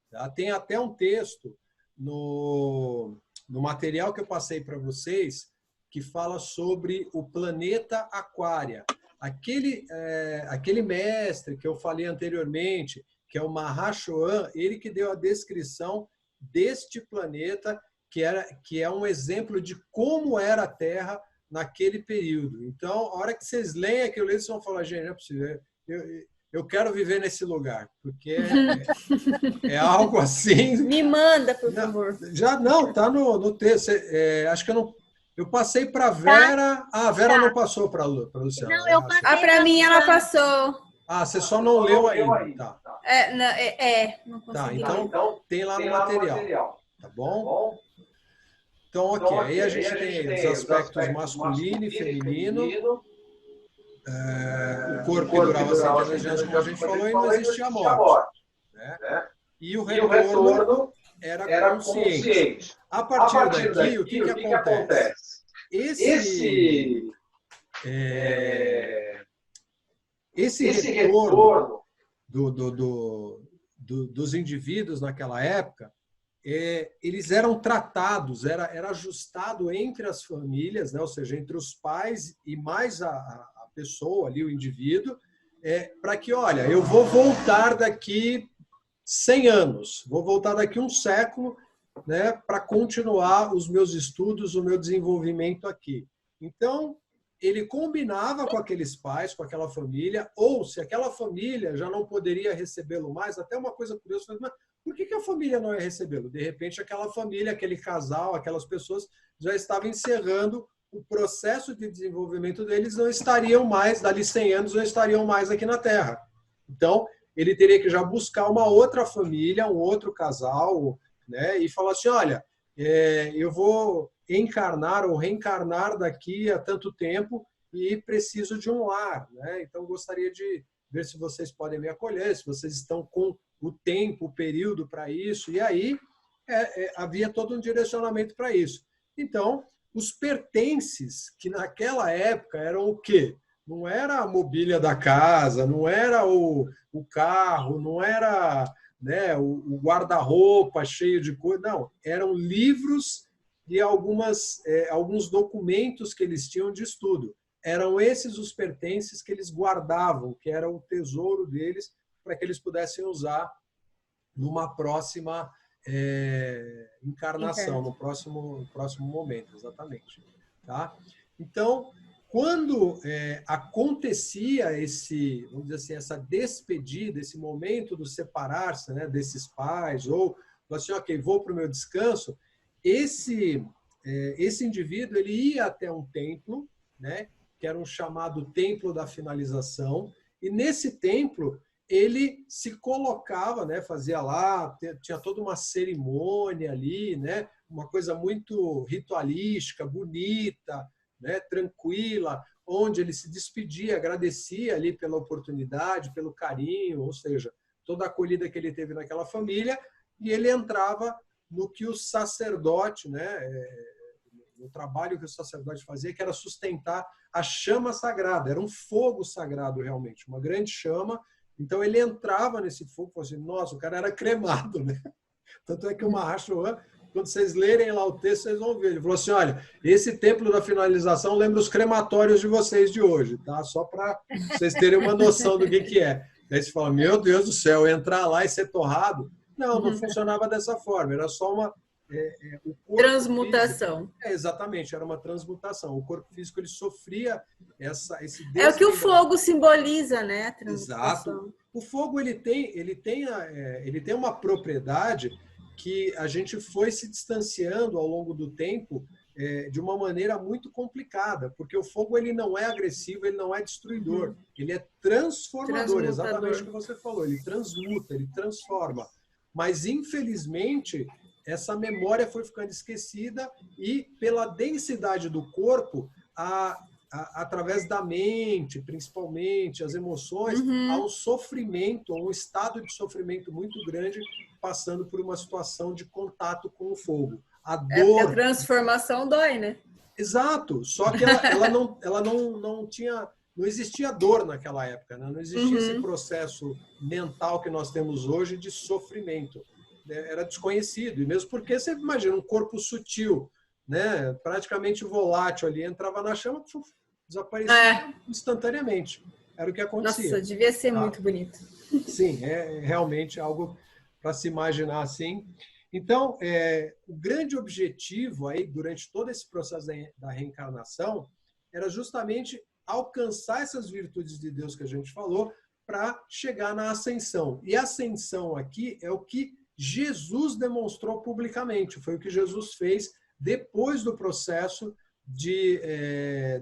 Tá? Tem até um texto no material que eu passei para vocês que fala sobre o planeta Aquária. Aquele mestre que eu falei anteriormente, que é o Mahashohan, ele que deu a descrição deste planeta, que é um exemplo de como era a Terra naquele período. Então, a hora que vocês leem aquilo, vocês vão falar, gente, não é possível, eu quero viver nesse lugar, porque é algo assim... Me manda, por favor. Já não, está no texto. Acho que eu passei para a Vera. A Vera não passou para a Luciana. Não, eu passei. Para mim, ela passou. Você só não leu ainda. Tá. Não consegui. Tá, então tem lá no material. Tá bom? Então, ok. Aí a gente tem os aspectos masculino e feminino. O corpo que durava centenas de anos, como a gente falou, e não existia morte. Né? E o retorno era consciente. A partir daqui, o que acontece? Esse retorno dos indivíduos naquela época, eles eram tratados, era ajustado entre as famílias, né? Ou seja, entre os pais e mais a pessoa ali, o indivíduo, para que, olha, eu vou voltar daqui 100 anos, vou voltar daqui um século, né, para continuar os meus estudos, o meu desenvolvimento aqui. Então, ele combinava com aqueles pais, com aquela família, ou se aquela família já não poderia recebê-lo mais, até uma coisa curiosa, mas por que a família não ia recebê-lo? De repente, aquela família, aquele casal, aquelas pessoas já estavam encerrando o processo de desenvolvimento deles, não estariam mais, dali 100 anos, não estariam mais aqui na Terra. Então, ele teria que já buscar uma outra família, um outro casal, né? E falar assim, olha, eu vou encarnar ou reencarnar daqui a tanto tempo e preciso de um lar, né? Então, gostaria de ver se vocês podem me acolher, se vocês estão com o tempo, o período para isso. E aí havia todo um direcionamento para isso. Então, os pertences, que naquela época eram o quê? Não era a mobília da casa, não era o carro, não era, né, o guarda-roupa cheio de coisa, não. Eram livros e alguns documentos que eles tinham de estudo. Eram esses os pertences que eles guardavam, que era o tesouro deles, para que eles pudessem usar numa próxima encarnação, no próximo momento, exatamente. Tá? Então, quando acontecia vamos dizer assim, essa despedida, esse momento do separar-se, né, desses pais, ou assim, ok, vou para o meu descanso, esse indivíduo ele ia até um templo, né, que era um chamado Templo da Finalização, e nesse templo ele se colocava, né, fazia lá, tinha toda uma cerimônia ali, né, uma coisa muito ritualística, bonita, né, tranquila, onde ele se despedia, agradecia ali pela oportunidade, pelo carinho, ou seja, toda a acolhida que ele teve naquela família, e ele entrava no que o sacerdote, né, o trabalho que o sacerdote fazia, que era sustentar a chama sagrada, era um fogo sagrado realmente, uma grande chama. Então ele entrava nesse fogo e falou assim, nossa, o cara era cremado, né? Tanto é que o Maharshi Chohan, quando vocês lerem lá o texto, vocês vão ver. Ele falou assim, olha, esse templo da finalização lembra os crematórios de vocês de hoje, tá? Só para vocês terem uma noção do que é. Daí você fala, meu Deus do céu, entrar lá e ser torrado? Não funcionava dessa forma, era só uma... o corpo transmutação. Físico, exatamente, era uma transmutação. O corpo físico ele sofria esse é o que o fogo simboliza, né? A transmutação. Exato. O fogo ele tem uma propriedade que a gente foi se distanciando ao longo do tempo de uma maneira muito complicada, porque o fogo ele não é agressivo, ele não é destruidor, ele é transformador, exatamente o que você falou, ele transmuta, ele transforma. Mas, infelizmente, essa memória foi ficando esquecida e, pela densidade do corpo, através da mente, principalmente, as emoções, há um sofrimento, um estado de sofrimento muito grande, passando por uma situação de contato com o fogo. A dor... a transformação dói, né? Exato, só que ela não tinha... Não existia dor naquela época, né? Não existia esse processo mental que nós temos hoje de sofrimento. Era desconhecido. E mesmo porque você imagina um corpo sutil, né? Praticamente volátil ali, entrava na chama, desaparecia instantaneamente. Era o que acontecia. Nossa, devia ser muito bonito. Sim, é realmente algo para se imaginar assim. Então, o grande objetivo aí, durante todo esse processo da reencarnação, era justamente alcançar essas virtudes de Deus que a gente falou para chegar na ascensão. E a ascensão aqui é o que Jesus demonstrou publicamente. Foi o que Jesus fez depois do processo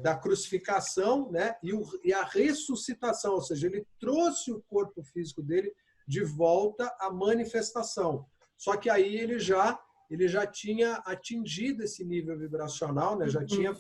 da crucificação, né? E a ressuscitação, ou seja, ele trouxe o corpo físico dele de volta à manifestação. Só que aí ele já tinha atingido esse nível vibracional, né? Já tinha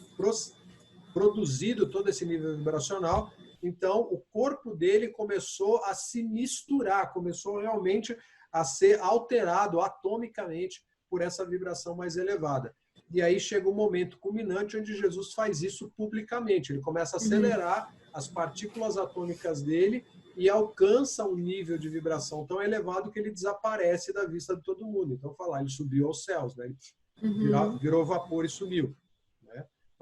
produzido todo esse nível vibracional, então o corpo dele começou a se misturar, começou realmente a ser alterado atomicamente por essa vibração mais elevada. E aí chega o momento culminante onde Jesus faz isso publicamente, ele começa a acelerar as partículas atômicas dele e alcança um nível de vibração tão elevado que ele desaparece da vista de todo mundo. Então, falar, ele subiu aos céus, né? Ele virou vapor e sumiu.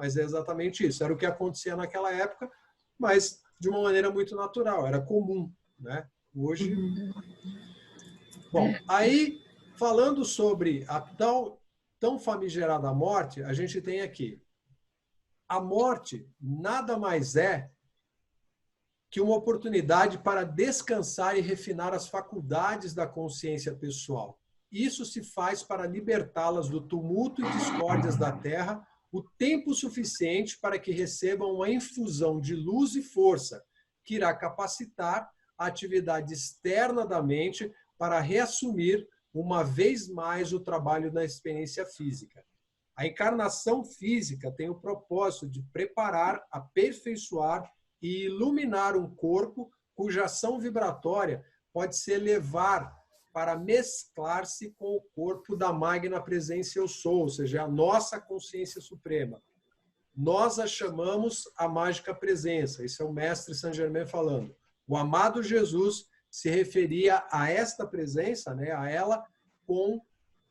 Mas é exatamente isso. Era o que acontecia naquela época, mas de uma maneira muito natural, era comum, né? Hoje... Bom, aí, falando sobre a tão famigerada morte, a gente tem aqui. A morte nada mais é que uma oportunidade para descansar e refinar as faculdades da consciência pessoal. Isso se faz para libertá-las do tumulto e discórdias da Terra o tempo suficiente para que recebam uma infusão de luz e força, que irá capacitar a atividade externa da mente para reassumir uma vez mais o trabalho na experiência física. A encarnação física tem o propósito de preparar, aperfeiçoar e iluminar um corpo cuja ação vibratória pode ser levar para mesclar-se com o corpo da magna presença eu sou, ou seja, a nossa consciência suprema. Nós a chamamos a mágica presença. Esse é o mestre Saint Germain falando. O amado Jesus se referia a esta presença, né, a ela,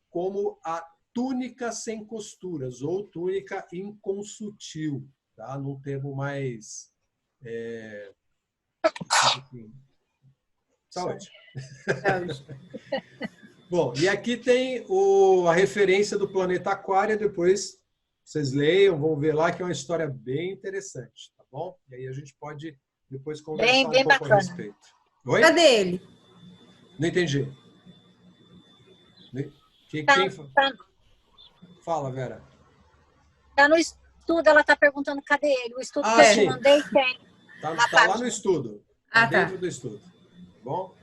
como a túnica sem costuras, ou túnica inconsutil, tá? Num termo mais... Saúde. Bom, e aqui tem a referência do planeta Aquário, depois vocês leiam, vão ver lá que é uma história bem interessante, tá bom? E aí a gente pode depois conversar Bem um pouco bacana. a respeito. Oi? Cadê ele? Não entendi. Quem... Fala, Vera. Tá no estudo, ela está perguntando cadê ele. O estudo que eu te sim. mandei tem. Tá lá no estudo. Tá tá. dentro do estudo. Bom?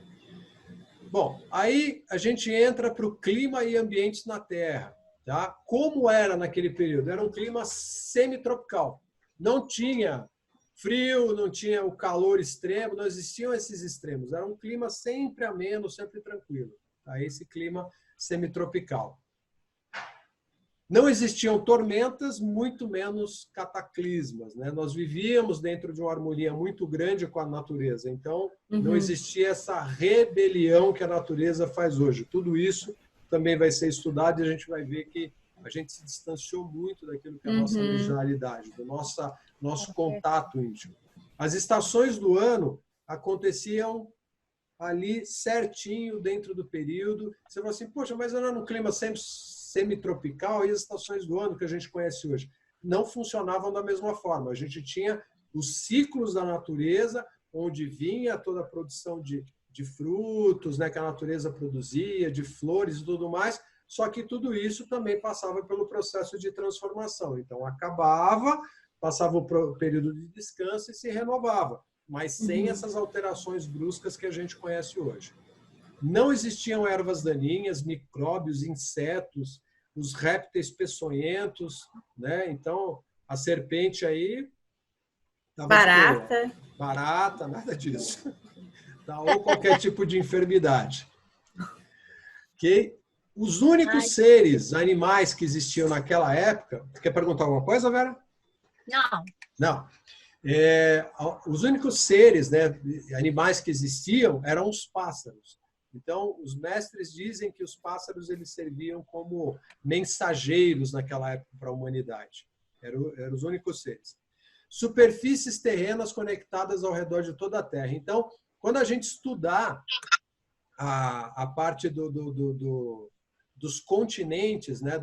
Bom, aí a gente entra para o clima e ambientes na Terra. Tá? Como era naquele período? Era um clima semitropical. Não tinha frio, não tinha o calor extremo, não existiam esses extremos. Era um clima sempre ameno, sempre tranquilo. Tá? Esse clima semitropical. Não existiam tormentas, muito menos cataclismas, né? Nós vivíamos dentro de uma harmonia muito grande com a natureza. Então, não existia essa rebelião que a natureza faz hoje. Tudo isso também vai ser estudado e a gente vai ver que a gente se distanciou muito daquilo que é a nossa originalidade, do nosso contato íntimo. As estações do ano aconteciam ali certinho dentro do período. Você fala assim, poxa, mas era num clima sempre semitropical e as estações do ano que a gente conhece hoje não funcionavam da mesma forma. A gente tinha os ciclos da natureza, onde vinha toda a produção de frutos, né, que a natureza produzia, de flores e tudo mais, só que tudo isso também passava pelo processo de transformação. Então, acabava, passava o período de descanso e se renovava, mas sem essas alterações bruscas que a gente conhece hoje. Não existiam ervas daninhas, micróbios, insetos, os répteis peçonhentos, né? Então, a serpente aí... Barata, nada disso. Tá? Ou qualquer tipo de enfermidade. Okay? Os únicos seres, animais que existiam naquela época... Quer perguntar alguma coisa, Vera? Não. Não. Os únicos seres, né, animais que existiam eram os pássaros. Então, os mestres dizem que os pássaros eles serviam como mensageiros naquela época para a humanidade. Eram os únicos seres. Superfícies terrenas conectadas ao redor de toda a Terra. Então, quando a gente estudar a parte dos continentes, né,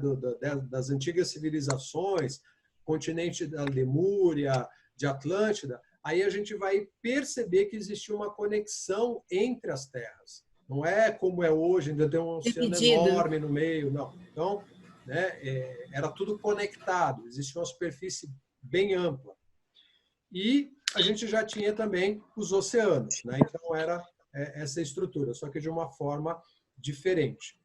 das antigas civilizações, continente da Lemúria, de Atlântida, aí a gente vai perceber que existia uma conexão entre as terras. Não é como é hoje, ainda tem um oceano enorme no meio, não. Então, né, era tudo conectado, existia uma superfície bem ampla. E a gente já tinha também os oceanos, né? Então era essa estrutura, só que de uma forma diferente.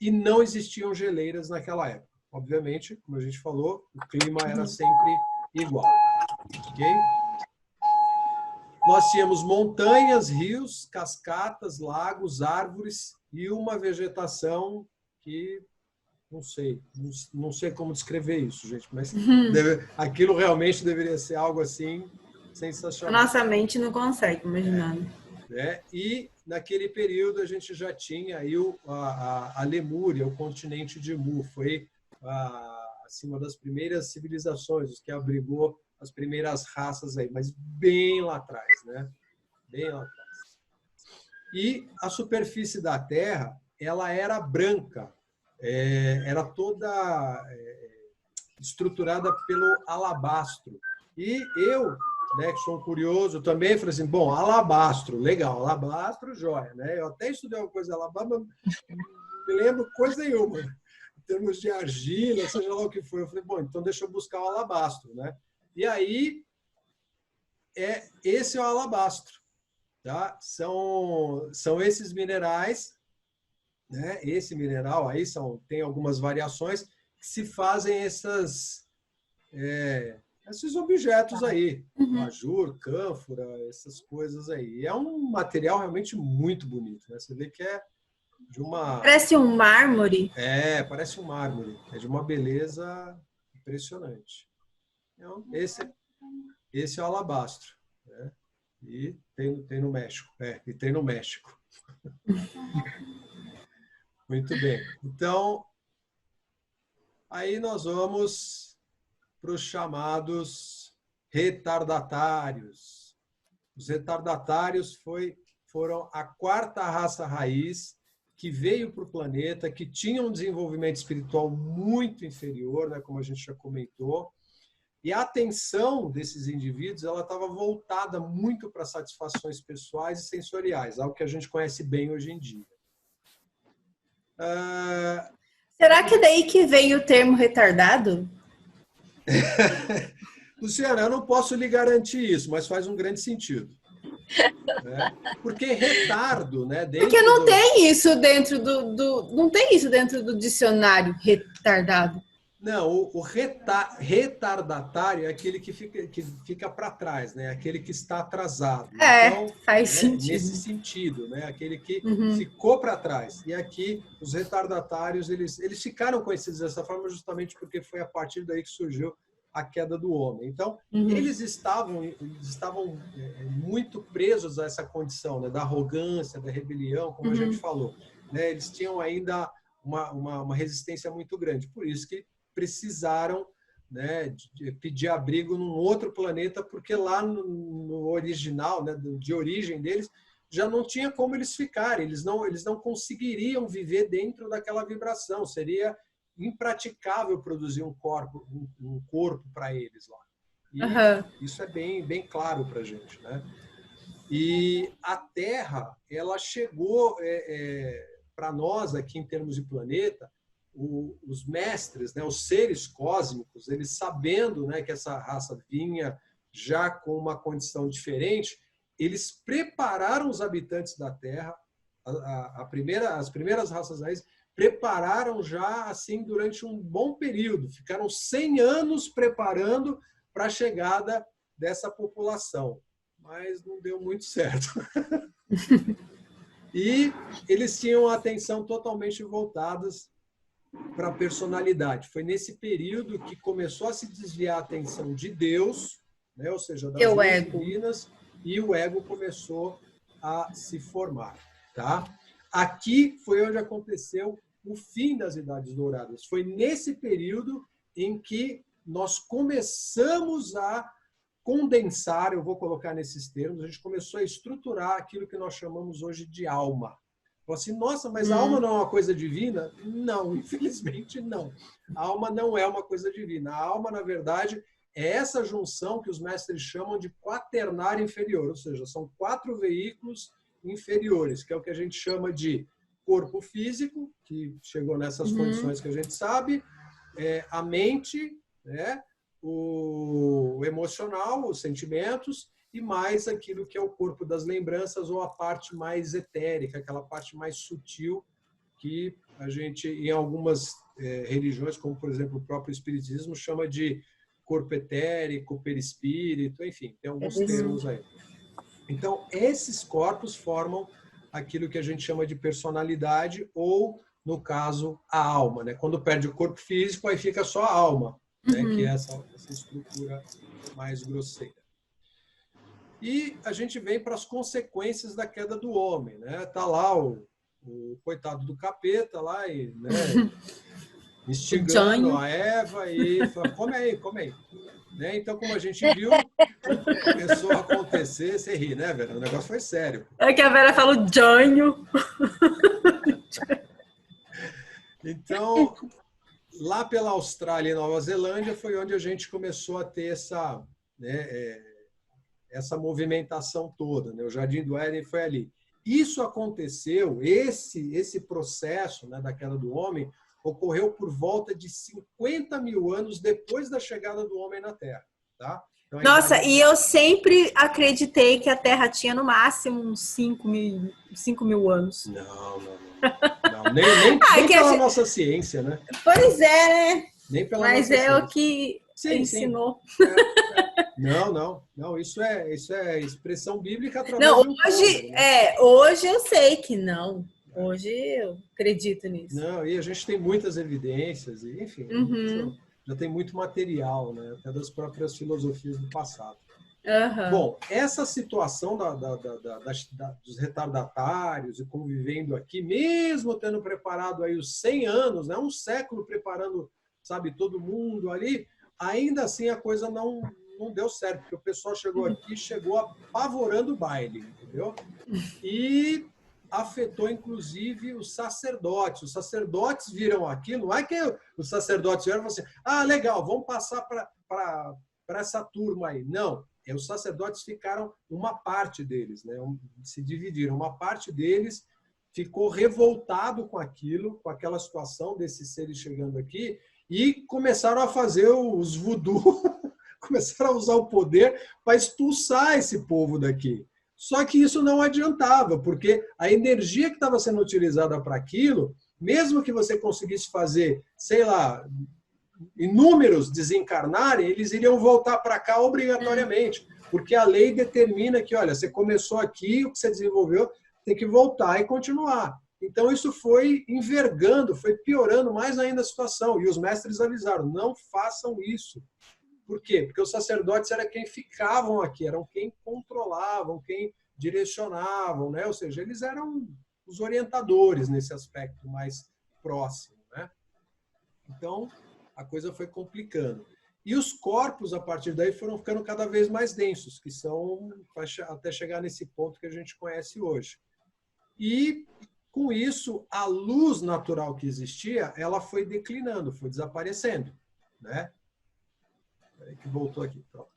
E não existiam geleiras naquela época. Obviamente, como a gente falou, o clima era sempre igual. Ok? Nós tínhamos montanhas, rios, cascatas, lagos, árvores e uma vegetação que não sei como descrever isso, gente, mas aquilo realmente deveria ser algo assim sensacional. A nossa mente não consegue imaginar. E naquele período a gente já tinha aí a Lemúria, o continente de Mu, foi assim, uma das primeiras civilizações, que abrigou as primeiras raças aí, mas bem lá atrás, né? Bem lá atrás. E a superfície da Terra, ela era branca, era toda estruturada pelo alabastro. E eu, né, que sou um curioso também, falei assim, bom, alabastro, legal, alabastro, joia, né? Eu até estudei uma coisa alabastro, mas não me lembro coisa nenhuma. Em termos de argila, seja lá o que for. Eu falei, bom, então deixa eu buscar o alabastro, né? E aí, esse é o alabastro. tá? São esses minerais, né? Esse mineral aí tem algumas variações que se fazem esses objetos aí, abajur, cânfora, essas coisas aí. É um material realmente muito bonito, né? Você vê que é de uma... Parece um mármore. Parece um mármore. É de uma beleza impressionante. Então, esse é o alabastro, né? E tem no México. E tem no México. Muito bem. Então, aí nós vamos para os chamados retardatários. Os retardatários foram a quarta raça raiz que veio para o planeta, que tinha um desenvolvimento espiritual muito inferior, né, como a gente já comentou, e a atenção desses indivíduos ela estava voltada muito para satisfações pessoais e sensoriais, algo que a gente conhece bem hoje em dia. Será que é daí que vem o termo retardado? Luciana, eu não posso lhe garantir isso, mas faz um grande sentido. Né? Porque retardo, né? Porque não tem isso dentro não tem isso dentro do dicionário, retardado. Não, o retardatário é aquele que fica para trás, né? Aquele que está atrasado. Então, faz sentido. Nesse sentido, né? Aquele que ficou para trás. E aqui, os retardatários, eles ficaram conhecidos dessa forma justamente porque foi a partir daí que surgiu a queda do homem. Então, eles estavam muito presos a essa condição, né? Da arrogância, da rebelião, como a gente falou. Né? Eles tinham ainda uma resistência muito grande. Por isso que precisaram, né, de pedir abrigo num outro planeta, porque lá no original, né, de origem deles, já não tinha como eles ficarem, eles não conseguiriam viver dentro daquela vibração, seria impraticável produzir um corpo para eles lá. E isso é bem claro para a gente, né? E a Terra, ela chegou para nós aqui em termos de planeta, os mestres, né, os seres cósmicos, eles sabendo, né, que essa raça vinha já com uma condição diferente, eles prepararam os habitantes da Terra, as primeiras raças raízes, prepararam já assim durante um bom período, ficaram 100 anos preparando para a chegada dessa população, mas não deu muito certo. E eles tinham a atenção totalmente voltadas para a personalidade. Foi nesse período que começou a se desviar a atenção de Deus, né? Ou seja, das leis divinas, e o ego começou a se formar. Tá? Aqui foi onde aconteceu o fim das Idades Douradas. Foi nesse período em que nós começamos a condensar, eu vou colocar nesses termos, a gente começou a estruturar aquilo que nós chamamos hoje de alma. Assim, nossa, mas a alma não é uma coisa divina? Não, infelizmente não. A alma não é uma coisa divina. A alma, na verdade, é essa junção que os mestres chamam de quaternário inferior, ou seja, são 4 veículos inferiores, que é o que a gente chama de corpo físico, que chegou nessas condições que a gente sabe, a mente, né, o emocional, os sentimentos, e mais aquilo que é o corpo das lembranças ou a parte mais etérica, aquela parte mais sutil que a gente, em algumas religiões, como por exemplo o próprio Espiritismo, chama de corpo etérico, perispírito, enfim, tem alguns termos aí. Então, esses corpos formam aquilo que a gente chama de personalidade ou, no caso, a alma. Né? Quando perde o corpo físico, aí fica só a alma, né? Que é essa estrutura mais grosseira. E a gente vem para as consequências da queda do homem. Né? Tá lá o coitado do capeta, lá, e, né, instigando a Eva e fala, come aí. Né? Então, como a gente viu, começou a acontecer, você ri, né, Vera? O negócio foi sério. É que a Vera fala o Janho. Então, lá pela Austrália e Nova Zelândia foi onde a gente começou a ter essa, né, essa movimentação toda. Né? O Jardim do Éden foi ali. Isso aconteceu, esse processo, né, da queda do homem, ocorreu por volta de 50 mil anos depois da chegada do homem na Terra. Tá? Então, Nossa, e eu sempre acreditei que a Terra tinha no máximo uns 5.000 anos. Não. Nem pela nossa ciência, né? Pois é, né? Nem pela Mas nossa ciência. O que ensinou. Não, isso é expressão bíblica através Não, de um povo, né? hoje eu sei que não. Hoje eu acredito nisso. Não, e a gente tem muitas evidências, e, enfim, já tem muito material, né? Até das próprias filosofias do passado. Bom, essa situação dos retardatários e convivendo aqui, mesmo tendo preparado aí os 100 anos, né? Um século preparando, sabe, todo mundo ali, ainda assim a coisa não deu certo, porque o pessoal chegou apavorando o baile, entendeu? E afetou, inclusive, os sacerdotes. Os sacerdotes viram aquilo, não é que os sacerdotes viram e falaram assim, legal, vamos passar para essa turma aí. Não, os sacerdotes ficaram, uma parte deles, né, se dividiram. Uma parte deles ficou revoltado com aquilo, com aquela situação desses seres chegando aqui, e começaram a fazer os voodoo, começaram a usar o poder para expulsar esse povo daqui. Só que isso não adiantava, porque a energia que estava sendo utilizada para aquilo, mesmo que você conseguisse fazer, sei lá, inúmeros desencarnarem, eles iriam voltar para cá obrigatoriamente, porque a lei determina que, olha, você começou aqui, o que você desenvolveu, tem que voltar e continuar. Então isso foi envergando, foi piorando mais ainda a situação. E os mestres avisaram, não façam isso. Por quê? Porque os sacerdotes eram quem ficavam aqui, eram quem controlavam, quem direcionavam, né? Ou seja, eles eram os orientadores nesse aspecto mais próximo, né? Então, a coisa foi complicando. E os corpos, a partir daí, foram ficando cada vez mais densos, que são até chegar nesse ponto que a gente conhece hoje. E, com isso, a luz natural que existia, ela foi declinando, foi desaparecendo, né? Que voltou aqui, pronto.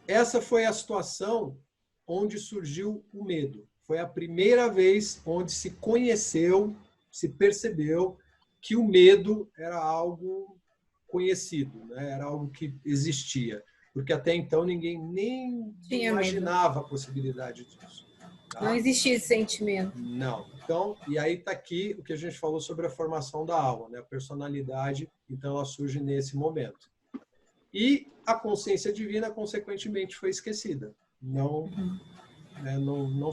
Essa foi a situação onde surgiu o medo. Foi a primeira vez onde se conheceu, se percebeu que o medo era algo conhecido, né? Era algo que existia. Porque até então ninguém nem imaginava a possibilidade disso. Tá? Não existia esse sentimento. Não. Então, e aí está aqui o que a gente falou sobre a formação da alma, né? A personalidade, então ela surge nesse momento. E a consciência divina, consequentemente, foi esquecida. Não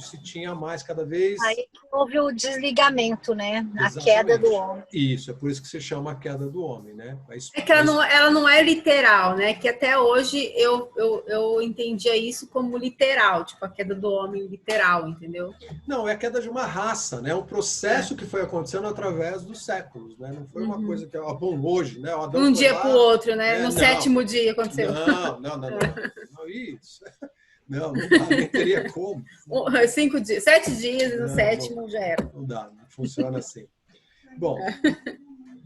se tinha mais cada vez... Aí houve o desligamento, né? Exatamente. A queda do homem. Isso, é por isso que se chama a queda do homem, né? É que ela não é literal, né? Que até hoje eu entendia isso como literal, tipo a queda do homem literal, entendeu? Não, é a queda de uma raça, né? Um processo que foi acontecendo através dos séculos, né? Não foi uma coisa que, bom, hoje, né? Um dia para o outro, né? No sétimo dia aconteceu. Não, isso... Não dá, nem teria como. 5 dias, 7 dias e no sétimo já era. Não dá, não funciona assim. Bom,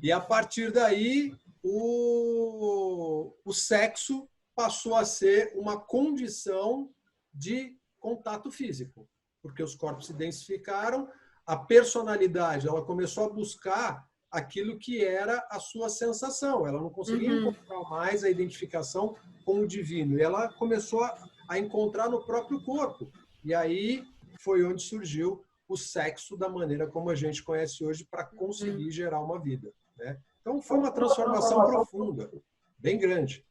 e a partir daí o sexo passou a ser uma condição de contato físico, porque os corpos se densificaram, a personalidade ela começou a buscar aquilo que era a sua sensação, ela não conseguia encontrar mais a identificação com o divino, e ela começou a encontrar no próprio corpo. E aí foi onde surgiu o sexo da maneira como a gente conhece hoje para conseguir gerar uma vida, né? Então foi uma transformação profunda, bem grande.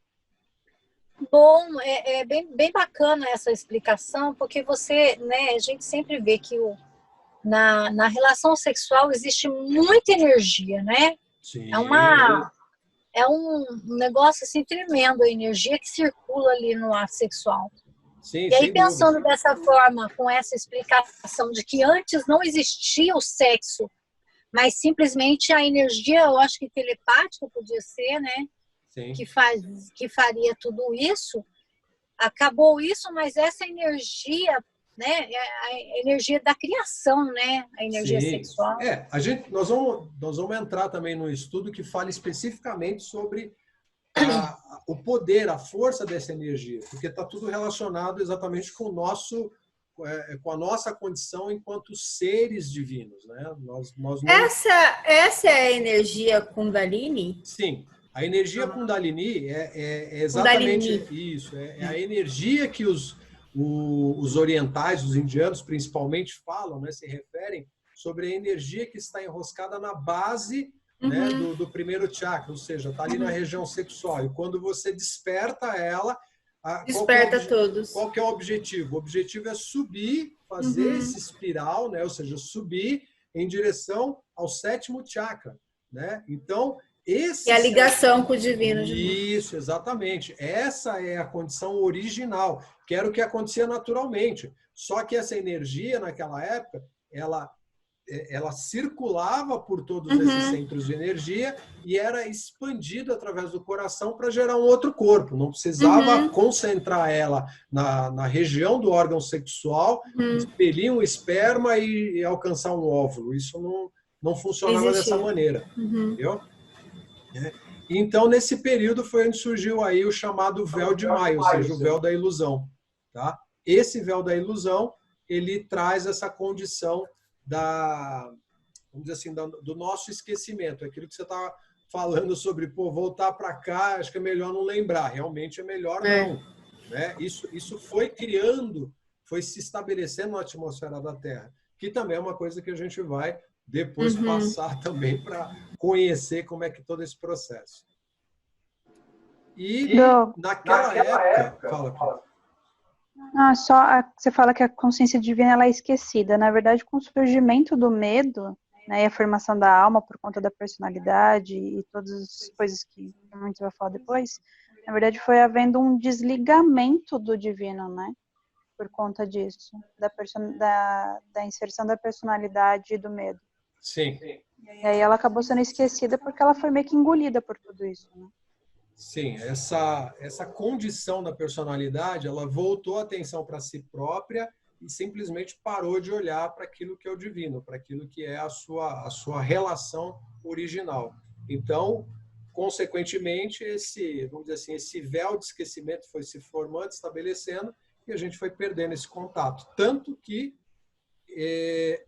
Bom, é bem bacana essa explicação, porque você, né, a gente sempre vê que na relação sexual existe muita energia, né? Sim. É um negócio assim tremendo, a energia que circula ali no ato sexual. Sim, e aí, pensando dessa forma, com essa explicação de que antes não existia o sexo, mas simplesmente a energia, eu acho que telepática podia ser, né? Sim. Que faria tudo isso, acabou isso, mas essa energia, né? A energia da criação, né? A energia sexual. Nós vamos entrar também no estudo que fala especificamente sobre o poder, a força dessa energia, porque está tudo relacionado exatamente com com a nossa condição enquanto seres divinos, né? Nós não... Essa é a energia Kundalini? Sim, A energia Kundalini é exatamente Kundalini. isso. É a energia que os orientais, os indianos principalmente, falam, né, se referem sobre a energia que está enroscada na base, né, do primeiro chakra, ou seja, está ali na região sexual. E quando você desperta ela, Desperta todos. qual que é o objetivo? O objetivo é subir, fazer esse espiral, né, ou seja, subir em direção ao sétimo chakra, né? Então, esse E a ligação com o divino. Isso, exatamente. Essa é a condição original, que era o que acontecia naturalmente. Só que essa energia, naquela época, ela circulava por todos esses centros de energia e era expandida através do coração para gerar um outro corpo. Não precisava concentrar ela na região do órgão sexual, expelir um esperma e alcançar um óvulo. Isso não funcionava dessa maneira. Entendeu? Então, nesse período foi onde surgiu aí o chamado véu de Maia, ou seja, o véu da ilusão. Tá? Esse véu da ilusão, ele traz essa condição vamos dizer assim, do nosso esquecimento. Aquilo que você está falando sobre, voltar para cá, acho que é melhor não lembrar. Realmente é melhor não. Né? Isso foi criando, foi se estabelecendo na atmosfera da Terra, que também é uma coisa que a gente vai depois passar também para conhecer como é que todo esse processo. E naquela época... Fala. Você fala que a consciência divina ela é esquecida. Na verdade, com o surgimento do medo, né, e a formação da alma por conta da personalidade e todas as coisas que a gente vai falar depois, na verdade foi havendo um desligamento do divino, né? Por conta disso, da inserção da personalidade e do medo. Sim. E aí ela acabou sendo esquecida porque ela foi meio que engolida por tudo isso, né? Sim, essa condição da personalidade, ela voltou a atenção para si própria e simplesmente parou de olhar para aquilo que é o divino, para aquilo que é a sua relação original. Então, consequentemente, vamos dizer assim, esse véu de esquecimento foi se formando, estabelecendo, e a gente foi perdendo esse contato. Tanto que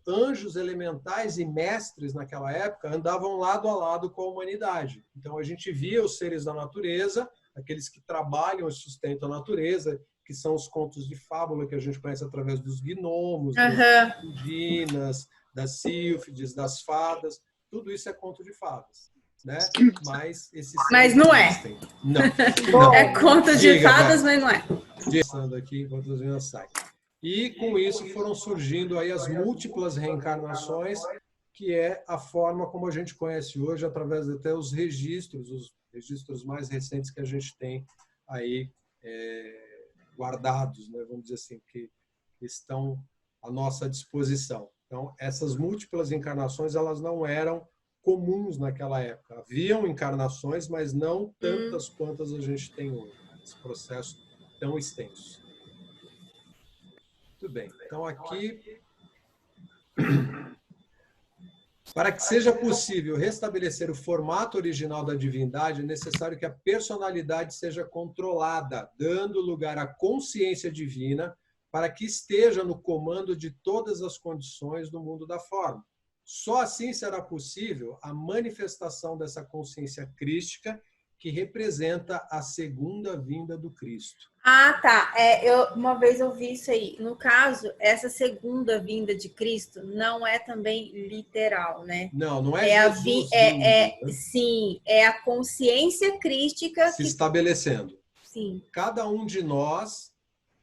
anjos elementais e mestres naquela época andavam lado a lado com a humanidade. Então a gente via os seres da natureza, aqueles que trabalham e sustentam a natureza, que são os contos de fábula que a gente conhece através dos gnomos, das indinas, das sílfides, das fadas. Tudo isso é conto de fadas, né? Mas não é. Não. É conto de fadas, mas não é. Passando aqui enquanto as meninas saem. E com isso foram surgindo aí as múltiplas reencarnações, que é a forma como a gente conhece hoje, através até os registros mais recentes que a gente tem aí guardados, né, vamos dizer assim, que estão à nossa disposição. Então, essas múltiplas encarnações, elas não eram comuns naquela época. Haviam encarnações, mas não tantas quantas a gente tem hoje. Esse processo tão extenso. Muito bem. Então, aqui, para que seja possível restabelecer o formato original da divindade, é necessário que a personalidade seja controlada, dando lugar à consciência divina, para que esteja no comando de todas as condições do mundo da forma. Só assim será possível a manifestação dessa consciência crística, que representa a segunda vinda do Cristo. Ah, tá. Uma vez eu vi isso aí. No caso, essa segunda vinda de Cristo não é também literal, né? Não é Jesus vindo, Sim, é a consciência crística se estabelecendo. Sim. Cada um de nós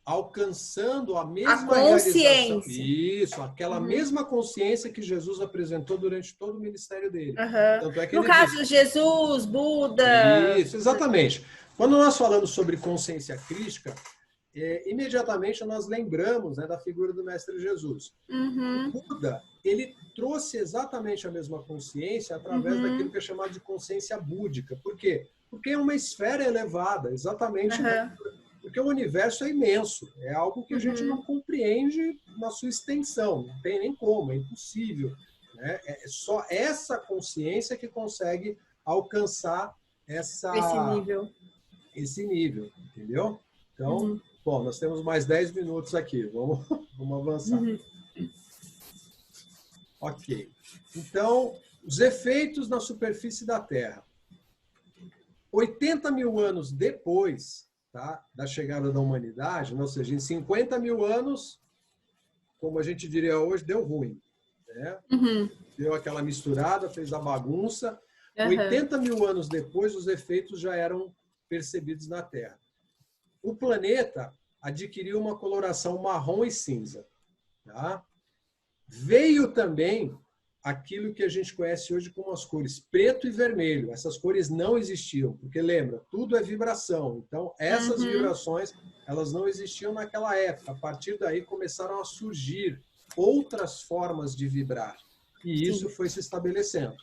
alcançando a mesma consciência. realização. Isso, aquela mesma consciência que Jesus apresentou durante todo o ministério dele. Tanto é que no caso, Jesus, Buda... Isso, exatamente. Quando nós falamos sobre consciência crística, imediatamente nós lembramos, né, da figura do Mestre Jesus. O Buda, ele trouxe exatamente a mesma consciência através daquilo que é chamado de consciência búdica. Por quê? Porque é uma esfera elevada, exatamente... Porque o universo é imenso, é algo que a gente não compreende na sua extensão, não tem nem como, é impossível. Né? É só essa consciência que consegue alcançar esse nível, entendeu? Então, bom, nós temos mais 10 minutos aqui, vamos avançar. Ok. Então, os efeitos na superfície da Terra. 80 mil anos depois, tá, da chegada da humanidade, ou seja, em 50 mil anos, como a gente diria hoje, deu ruim. Né? Deu aquela misturada, fez a bagunça. 80 mil anos depois, os efeitos já eram percebidos na Terra. O planeta adquiriu uma coloração marrom e cinza. Tá? Veio também aquilo que a gente conhece hoje como as cores preto e vermelho. Essas cores não existiam, porque lembra, tudo é vibração. Então, essas vibrações, elas não existiam naquela época. A partir daí começaram a surgir outras formas de vibrar. E isso foi se estabelecendo.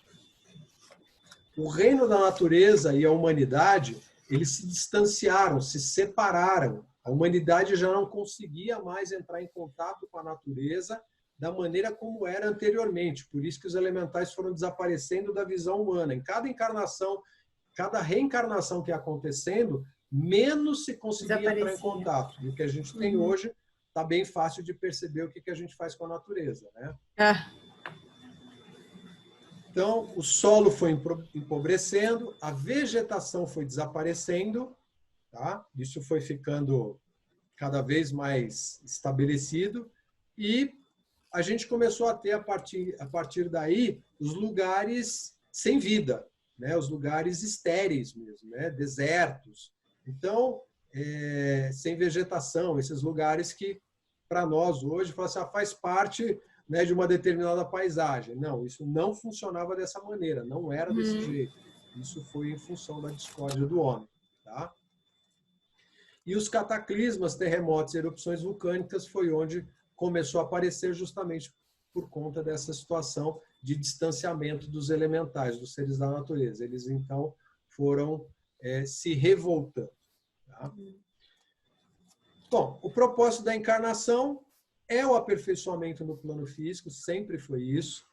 O reino da natureza e a humanidade, eles se distanciaram, se separaram. A humanidade já não conseguia mais entrar em contato com a natureza da maneira como era anteriormente. Por isso que os elementais foram desaparecendo da visão humana. Em cada encarnação, cada reencarnação que ia acontecendo, menos se conseguia entrar em contato. E o que a gente tem hoje está bem fácil de perceber o que a gente faz com a natureza. Né? Então, o solo foi empobrecendo, a vegetação foi desaparecendo, tá? Isso foi ficando cada vez mais estabelecido e a gente começou a ter, a partir daí, os lugares sem vida, né? Os lugares estéreis mesmo, né? Desertos. Então, sem vegetação, esses lugares que, para nós hoje, faz parte, né, de uma determinada paisagem. Não, isso não funcionava dessa maneira, não era desse jeito. Isso foi em função da discórdia do homem. Tá? E os cataclismas, terremotos e erupções vulcânicas foi onde começou a aparecer justamente por conta dessa situação de distanciamento dos elementais, dos seres da natureza. Eles, então, foram se revoltando. Tá? Bom, o propósito da encarnação é o aperfeiçoamento no plano físico, sempre foi isso.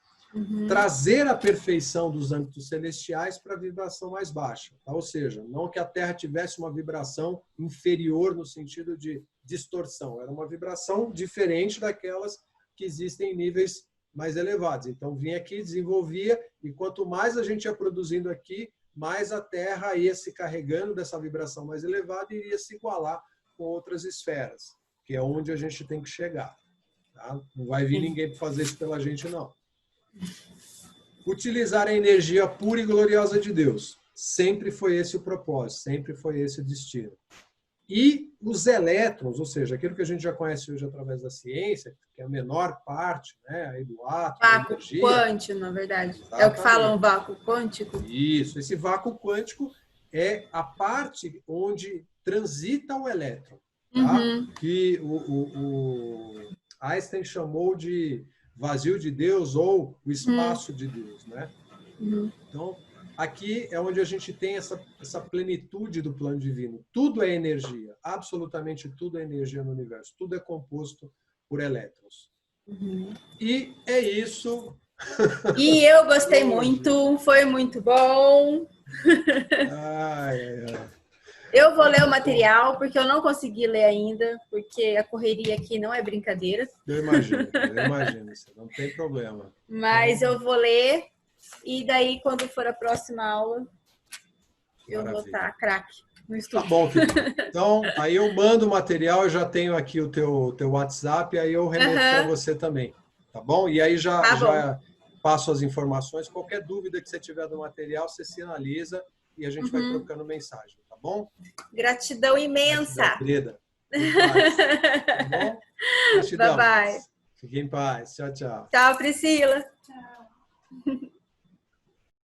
Trazer a perfeição dos âmbitos celestiais para a vibração mais baixa. Tá? Ou seja, não que a Terra tivesse uma vibração inferior no sentido de distorção. Era uma vibração diferente daquelas que existem em níveis mais elevados. Então, vinha aqui, desenvolvia, e quanto mais a gente ia produzindo aqui, mais a Terra ia se carregando dessa vibração mais elevada e iria se igualar com outras esferas, que é onde a gente tem que chegar. Tá? Não vai vir ninguém para fazer isso pela gente, não. Utilizar a energia pura e gloriosa de Deus. Sempre foi esse o propósito, sempre foi esse o destino. E os elétrons, ou seja, aquilo que a gente já conhece hoje através da ciência, que é a menor parte, né, aí do átomo, vácuo quântico, na verdade. Exatamente. É o que falam, vácuo quântico. Isso, esse vácuo quântico é a parte onde transita o elétron, tá? Que o Einstein chamou de vazio de Deus ou o espaço de Deus, né? Então, aqui é onde a gente tem essa plenitude do plano divino. Tudo é energia, absolutamente tudo é energia no universo. Tudo é composto por elétrons. E é isso. E eu gostei muito, foi muito bom. Eu vou ler o material, porque eu não consegui ler ainda, porque a correria aqui não é brincadeira. Eu imagino, não tem problema. Mas eu vou ler, e daí, quando for a próxima aula, eu vou estar craque no estudo. Tá bom, querido. Então, aí eu mando o material, eu já tenho aqui o teu WhatsApp, aí eu remoto para você também, tá bom? E aí já passo as informações. Qualquer dúvida que você tiver do material, você sinaliza e a gente vai trocando mensagem, tá bom? Gratidão imensa. Gratidão, querida. Tá bom? Gratidão. Bye, bye. Fique em paz. Tchau, tchau. Tchau, Priscila. Tchau.